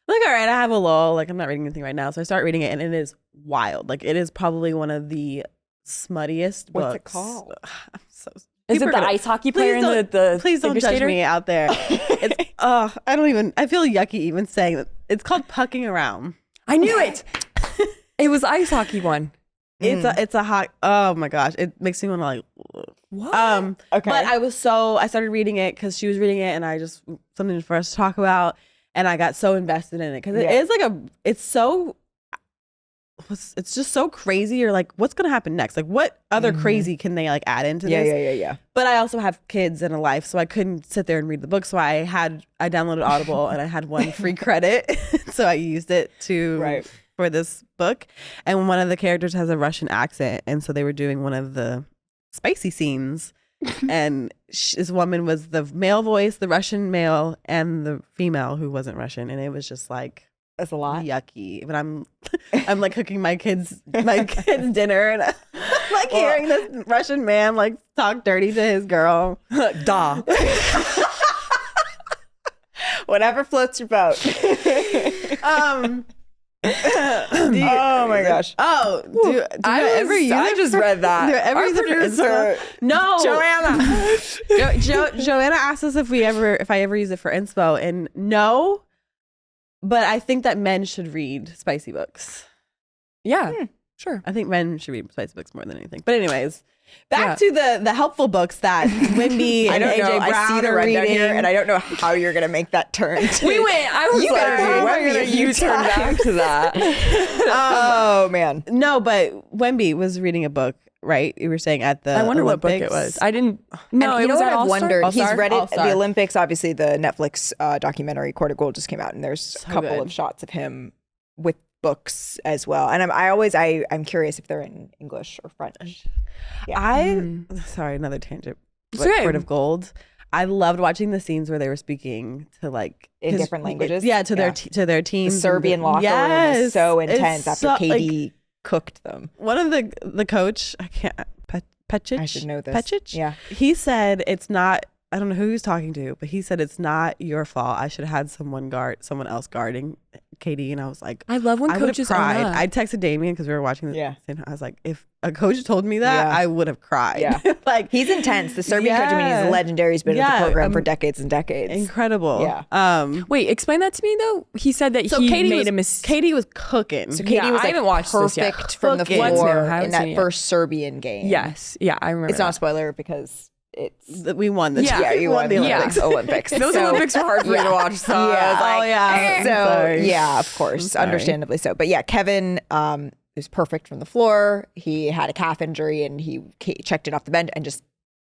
I'm like, all right, I have a lull. Like, I'm not reading anything right now. So I start reading it and it is wild. Like, it is probably one of the smuttiest books. What's it called? I'm so Is it people are the gonna- ice hockey player Please and don't- the Please don't figure judge skater? me out there. It's I feel yucky even saying it. It's called Pucking Around. I knew it. It was the ice hockey one. It's a hot. Oh my gosh, it makes me want to like. What? Okay. But I started reading it because she was reading it, and I just something for us to talk about, and I got so invested in it because it is like it's just so crazy. You're like, what's gonna happen next? Like, what other crazy can they like add into this? Yeah. But I also have kids and a life, so I couldn't sit there and read the book. So I downloaded Audible and I had one free credit, so I used it for this book. And one of the characters has a Russian accent, and so they were doing one of the spicy scenes, and this woman was the male voice, the Russian male, and the female who wasn't Russian, and it was just like. That's a lot. Yucky. But I'm like cooking my kids dinner and I'm like hearing this Russian man like talk dirty to his girl. Duh. Whatever floats your boat. Oh my gosh. Oh, do I ever use I it just for- read that. Do I ever Our use it for producer, inspo? No, Joanna. Joanna asked us if I ever use it for inspo, and no. But I think that men should read spicy books. Yeah, sure. I think men should read spicy books more than anything. But anyways, back to the helpful books that Wimby and AJ Brown I see the are rundown reading. here, and I don't know how you're gonna make that turn. I was You like, better how am I read Wemby gonna a few U-turn back times. to that? Oh man. No, but Wemby was reading a book, right? You were saying at the I wonder Olympics. what book it was. I didn't. No, And it you know was what at I've All-Star? wondered? All-Star? He's read it. All-Star. The Olympics, obviously, the Netflix documentary "Court of Gold" just came out, and there's a couple good. of shots of him with books as well. And I'm curious if they're in English or French. Sorry, another tangent. It's But okay. Court of Gold. I loved watching the scenes where they were speaking to like In different languages? Yeah, to Yeah. their The teams. Serbian locker room is so intense after so, KD cooked them. one of the coach, I can't Pecic. I should know this. Pecic? Yeah. He said it's not. I don't know who he was talking to, but he said it's not your fault. I should have had someone else guarding KD, and I was like, I love when I would have coaches own cried. up. I texted Damien because we were watching the Yeah. same time. I was like, if a coach told me that, Yeah. I would have cried. Yeah. Like He's intense. The Serbian coach, I mean, Yeah. he's legendary. He's been at the Yeah, program for decades and decades. incredible. Yeah. Wait, explain that to me though. He said that he Katie made was, a mistake. Katie was cooking. So Katie Yeah, was I like haven't watched this yet. perfect from the Cooking. What's new? floor Haven't in seen that it yet. first Serbian game. Yes, yeah, I remember. It's not a spoiler because it's We won this. Yeah. yeah, you won the Yeah. Olympics. Those So- Olympics were hard for me to watch. So I was like, Oh yeah. So Sorry. yeah, of course, sorry. understandably so. But yeah, Kevin is perfect from the floor. He had a calf injury and he checked it off the bench and just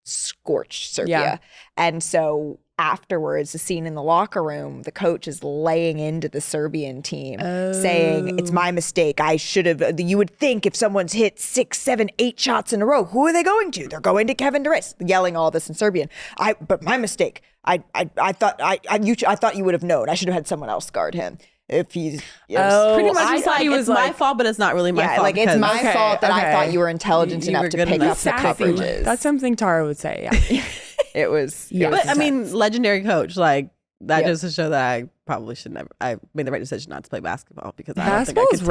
scorched Serbia. Yeah. And so afterwards, the scene in the locker room, the coach is laying into the Serbian team, saying, "It's my mistake. I should have." You would think if someone's hit 6, 7, 8 shots in a row, who are they going to? They're going to Kevin Durant, yelling all this in Serbian. But my mistake. I thought you would have known. I should have had someone else guard him. If he's Pretty much, I he's thought like, he was it's my like- fault, but it's not really my yeah, fault. like it's because- my Okay, fault that I okay. thought you were intelligent You enough were to good pick enough. up the Sassy. coverages. That's something Tara would say. Yeah. It was. But I mean, intense. legendary coach. Like that Yeah. just to show that I probably should never. I made the right decision not to play basketball because I don't think I Basketball's could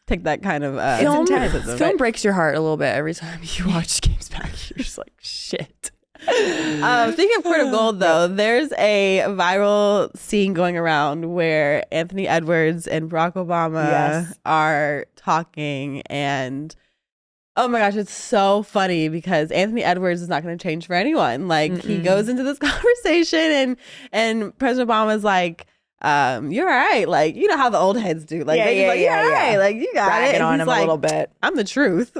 take that kind of Film, criticism. film breaks your heart a little bit every time you watch games back. You're just like, shit. Speaking of Court of Gold, though, there's a viral scene going around where Anthony Edwards and Barack Obama Yes. are talking, and oh my gosh, it's so funny because Anthony Edwards is not going to change for anyone. Like he goes into this conversation, and President Obama's like, "You're all right." Like you know how the old heads do. Like they just like, "You're all right." Like you got Bragging it. And on he's him like, a little bit. I'm the truth.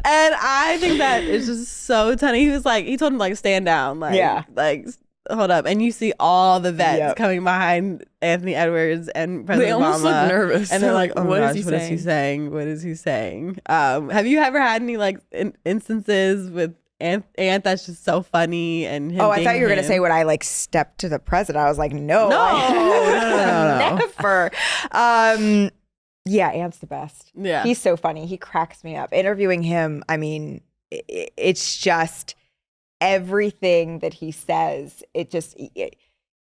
And I think that is just so funny. He told him like stand down, like Yeah. like hold up, and you see all the vets Yep. coming behind Anthony Edwards and President They almost Obama, look nervous. and they're like, "Oh my What is gosh, he what is he saying? saying? What is he saying?" Have you ever had any like instances with Ant that's just so funny and him Oh, I thought you were gonna him? say when I like stepped to the president. I was like, no, No. never. Yeah, Ant's the best. Yeah. He's so funny. He cracks me up. Interviewing him, I mean, it's just everything that he says.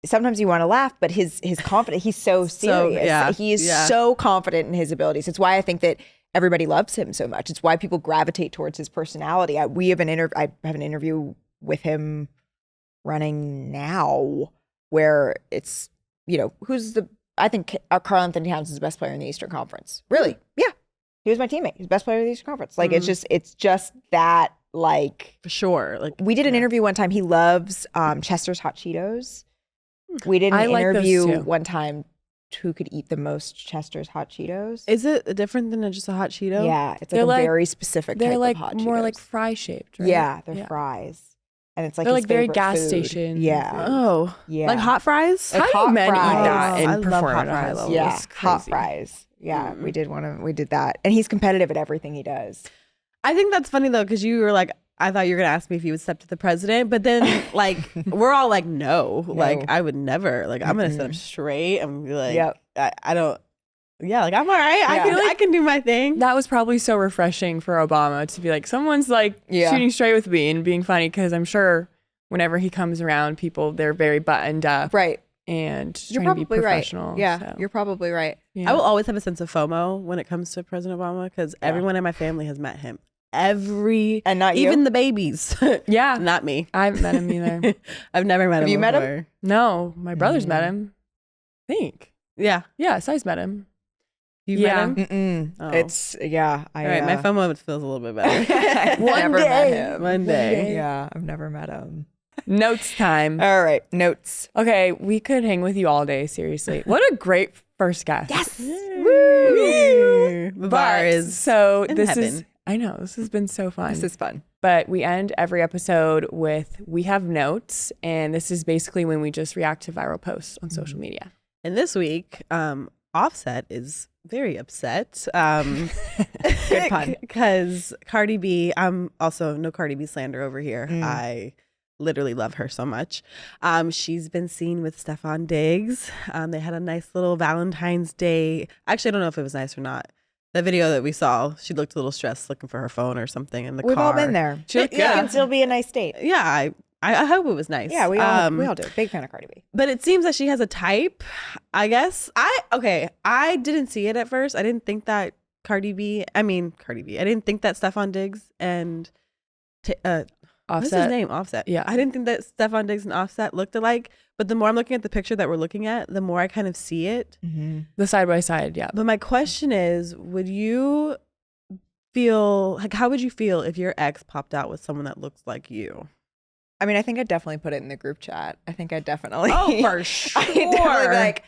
Sometimes you want to laugh, but his confidence. He's so serious. yeah, He is yeah. so confident in his abilities. It's why I think that everybody loves him so much. It's why people gravitate towards his personality. I have an interview with him running now, where it's I think Karl Anthony Towns is the best player in the Eastern Conference. Really? Yeah. He was my teammate. He's the best player in the Eastern Conference. Like it's just that like for sure. Like we did an interview one time. He loves Chester's Hot Cheetos. We did an I like those interview too. one time who could eat the most Chester's Hot Cheetos. Is it different than just a hot Cheeto? Yeah, it's like They're a like- very specific They're type like of hot more Cheetos. like fry shaped, right? Yeah, they're fries. And it's like They're his like very favorite gas food. station Yeah. Oh, Yeah. like hot fries. Like How do hot men eat fries. that I and love perform hot at a high fries. level? Yeah, It's hot crazy. fries. Yeah, we did that. And he's competitive at everything he does. I think that's funny though, because you were like, I thought you were gonna ask me if you would step to the president, but then like we're all like, no, like I would never. Like I'm gonna sit up straight and be like, Yep. I don't. Yeah, like I'm all right. I can do my thing. That was probably so refreshing for Obama to be like, someone's like shooting straight with me and being funny, because I'm sure whenever he comes around, they're very buttoned up. Right. and You're trying to be probably right. professional. Yeah, so, you're probably right. yeah. I will always have a sense of FOMO when it comes to President Obama because everyone in my family has met him. And not you? Even the babies. Yeah. Not me. I haven't met him either. I've never met him. Have you met him? before. No, my brother's met him. I think. Yeah. Yeah, Sai's met him. You Yeah. met him? Mm-mm. It's I All right, my FOMO feels a little bit better. I've never met him. One day. Yeah, I've never met him. Notes time. All right, notes. Okay, we could hang with you all day, seriously. What a great first guest. Yes. Woo! The bar is so in this heaven. is I know, this has been so fun. This is fun. But we end every episode with we have notes, and this is basically when we just react to viral posts on social media. And this week, Offset is very upset. Good pun. Because Cardi B, I'm also no Cardi B slander over here. I literally love her so much. She's been seen with Stefon Diggs. They had a nice little Valentine's Day. Actually, I don't know if it was nice or not. The video that we saw, she looked a little stressed looking for her phone or something in the car. We've all been there. She looked It good. can still be a nice date. Yeah, I hope it was nice. Yeah, we all do. Big fan of Cardi B. But it seems that she has a type, I guess. I didn't see it at first. I didn't think that Cardi B. I didn't think that Stefon Diggs and what's his Offset. name? Offset. Yeah. I didn't think that Stefon Diggs and Offset looked alike. But the more I'm looking at the picture that we're looking at, the more I kind of see it. The side by side, yeah. But my question is, would you feel like how would you feel if your ex popped out with someone that looks like you? I mean, I think I'd definitely put it in the group chat. I think I'd definitely. For sure. I'd definitely be like,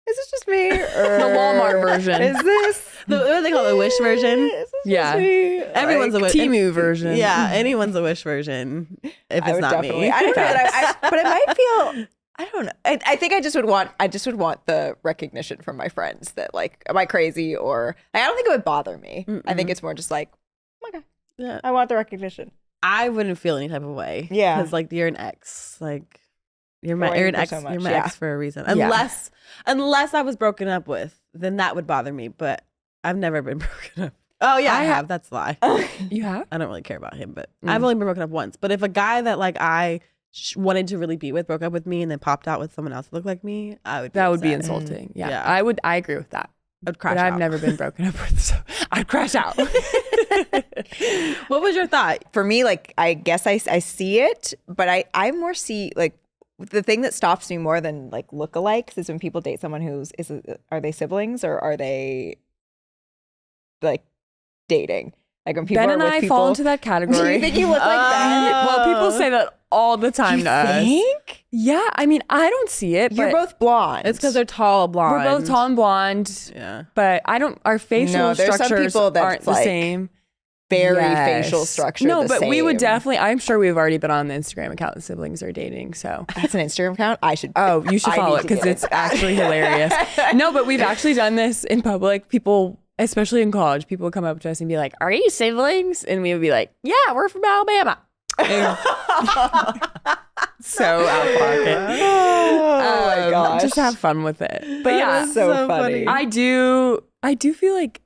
is this just me? Or The Walmart version. Is this? What do they call it? The Wish version? Is this Yeah. just me? Everyone's a Wish. Temu version. Yeah, anyone's a Wish version. If I it's would not definitely. me. I don't know that but it might feel. I don't know. I think I just would want the recognition from my friends that like, am I crazy? Or I don't think it would bother me. I think it's more just like, oh my God, Yeah. I want the recognition. I wouldn't feel any type of way. Yeah. because like you're an ex. Like you're Going an for ex. so much, You're my yeah. ex for a reason. Yeah. Unless I was broken up with, then that would bother me. But I've never been broken up. Oh yeah, I have. That's a lie. You have? I don't really care about him, but I've only been broken up once. But if a guy that like I wanted to really be with broke up with me and then popped out with someone else that looked like me, I would. That would be upset. insulting. Yeah. Yeah. I agree with that. I'd crash But I've out. never been broken up with, so I'd crash out. What was your thought? For me, like, I guess I see it, but I more see like the thing that stops me more than like lookalikes is when people date someone are they siblings or are they like dating? Like when people Ben are and with I people, fall into that category. Do you think you look like Ben? Well, people say that all the time to us. think? Yeah, I mean, I don't see it. You're but both blonde. It's because they're tall, blonde. we're both tall and blonde. Yeah. But I don't. Our facial No, there's some structures people that's aren't the like same. very Yes. facial structure. No, the but we would same. definitely. I'm sure we've already been on the Instagram account. The siblings are dating. So. That's an Instagram account. I should. Oh, you should I follow need it to because get it's into that. actually hilarious. No, but we've actually done this in public. People, especially in college, people would come up to us and be like, "Are you siblings?" And we would be like, "Yeah, we're from Alabama." And- so out of pocket. Oh my gosh. Just have fun with it. But That yeah, is so funny. I do feel like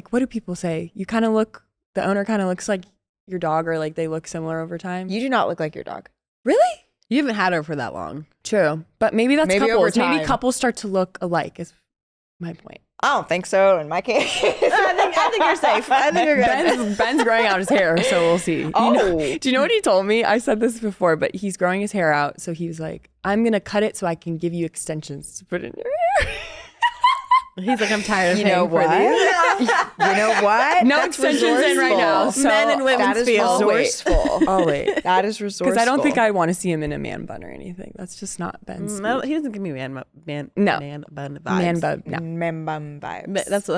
what do people say? You kind of look. The owner kind of looks like your dog, or like they look similar over time. You do not look like your dog. Really? You haven't had her for that long. True, but maybe that's Maybe over couples. Maybe time. couples start to look alike. Is my point. I don't think so. In my case, I think you're safe. I think you're good. Ben's growing out his hair, so we'll see. Oh. Do you know what he told me? I said this before, but he's growing his hair out, so he was like, "I'm gonna cut it so I can give you extensions to put in your hair." He's like, I'm tired of You know paying for what? these. You know what? No That's extensions in right now. resourceful. So Men and women's That is feel. resourceful. Oh wait, That is resourceful. because I don't think I want to see him in a man bun or anything. That's just not Ben's. speed. No, he doesn't give me man bun vibes. Man bun. No. Membum vibes. That's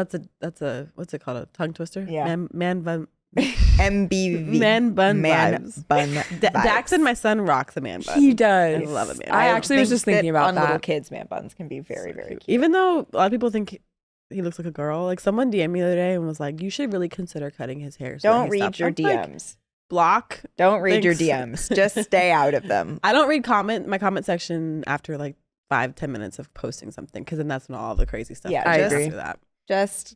a what's it called, a tongue twister? Yeah. Man bun. MBV. Man bun Man vibes. bun Dax vibes. and my son rocks a man bun. He does. I love a man I bun. actually was just thinking about on little that. kids, man buns can be very, very cute. Even though a lot of people think he looks like a girl, like someone DM'd me the other day and was like, "You should really consider cutting his hair." So that Don't he read stops." your I'm like, DMs. block. Don't read your Thanks. DMs. Just stay out of them. I don't read my comment section after like 5-10 minutes of posting something, because then that's when all the crazy stuff. Yeah, I comes agree. after that. Just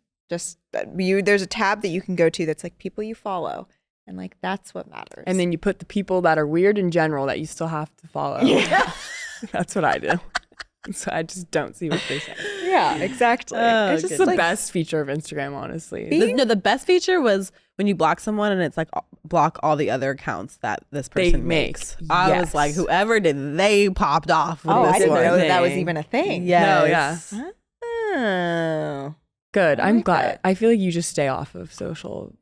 there's a tab that you can go to that's like people you follow, and like that's what matters. And then you put the people that are weird in general that you still have to follow. Yeah. That's what I do. So I just don't see what they say. Yeah, exactly. Oh, It's just the best feature of Instagram, honestly. The best feature was when you block someone and it's like block all the other accounts that this They person make. makes. I was like, whoever did they popped off with Oh, this I didn't one. know that was thing. even a thing. Yes. No, yeah. Oh. Good. I'm like glad. that. I feel like you just stay off of social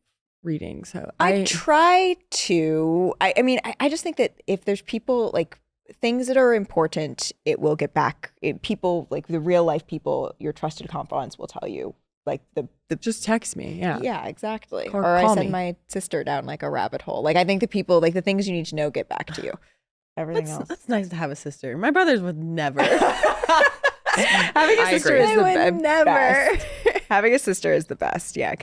reading. So I try to. I mean, I just think that if there's people like things that are important, it will get back. People like the real life people, your trusted confidants will tell you. Like the just text me. Yeah. yeah, exactly. Or Or I call send me. my sister down like a rabbit hole. Like I think the people, like the things you need to know, get back to you. Everything else. That's nice to have a sister. My brothers would never. Having a I sister agree. is the I would never. best. Having a sister is the best. Yeah,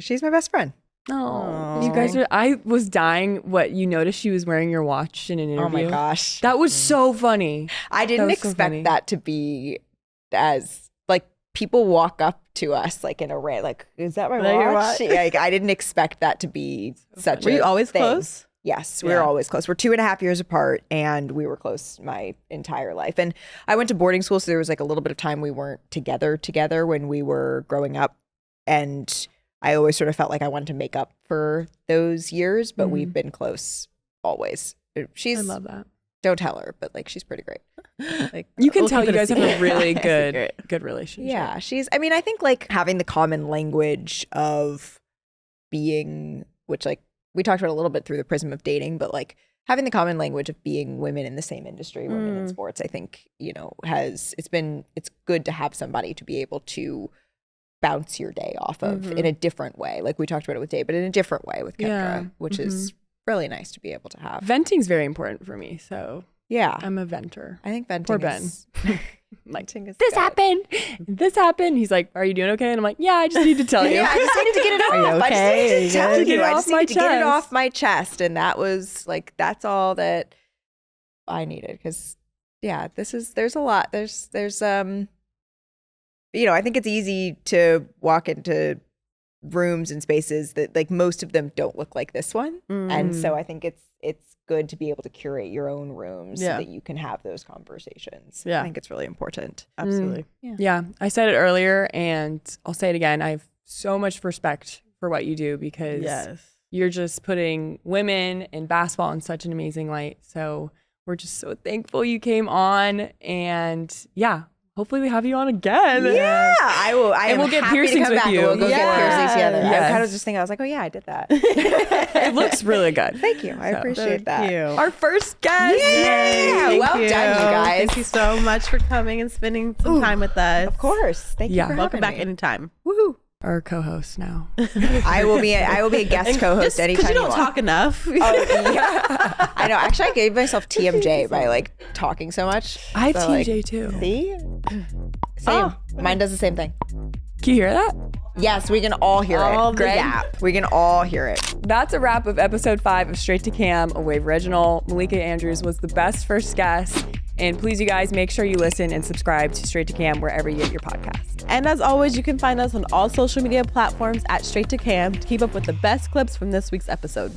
she's my best friend. Oh, you guys are. I was dying. What, you noticed she was wearing your watch in an interview? Oh my gosh. That was so funny. I didn't was so funny. expect that to be as like people walk up to us like in a ray like, is that my Is that your watch? watch? Like, I didn't expect that to be such Were a you always thing. close? Yes, we were Yeah. always close. We're 2.5 years apart and we were close my entire life. And I went to boarding school, so there was like a little bit of time we weren't together when we were growing up. And I always sort of felt like I wanted to make up for those years, but we've been close always. She's I love that. don't tell her, but like she's pretty great. Like You can we'll tell keep you it guys have a secret. really Secret. good relationship. Yeah, I think like having the common language of being, which like we talked about a little bit through the prism of dating, but like having the common language of being women in the same industry, women in sports, I think, it's good to have somebody to be able to bounce your day off of in a different way. Like we talked about it with Dave, but in a different way with Kendra, Yeah. which is really nice to be able to have. Venting's very important for me. So Yeah. I'm a venter. I think venting Poor Ben. is Like, venting is this good. happened. This happened. He's like, are you doing okay? And I'm like, yeah, I just need to tell you. Yeah, I just needed to get it off. Are you I just okay? needed Are to you tell good? you. Get it I off just my needed to get it chest. off my chest. And that was like, that's all that I needed. Because yeah, there's a lot. There's I think it's easy to walk into rooms and spaces that like most of them don't look like this one. And so I think it's good to be able to curate your own rooms so that you can have those conversations. Yeah. I think it's really important. Absolutely. Yeah, I said it earlier and I'll say it again. I have so much respect for what you do because Yes. you're just putting women in basketball in such an amazing light. So we're just so thankful you came on. And yeah, hopefully we have you on again. Yeah, I will. I And am we'll get happy to piercings come with back. you. We'll go get Yeah. piercings together. I Yes. kind of just think, I was like, oh yeah, I did that. It looks really good. Thank you. I appreciate that. Thank you. Our first guest. Yeah, Thank well done, you guys. Thank you so much for coming and spending some time with us. Of course. Thank you Yeah. for Welcome back having me. anytime. Woohoo. Our co-host now. I will be a guest co-host anytime Because you don't want. talk enough. Oh, yeah. I know. Actually, I gave myself TMJ by like talking so much. I have So, like, TJ too. See? Same. Mine does the same thing. Can you hear that? Yes, we can all hear All it. the Greg, gap. we can all hear it. That's a wrap of episode 5 of Straight to Cam, a Wave original. Malika Andrews was the best first guest. And please, you guys, make sure you listen and subscribe to Straight to Cam wherever you get your podcast. And as always, you can find us on all social media platforms at Straight to Cam to keep up with the best clips from this week's episode.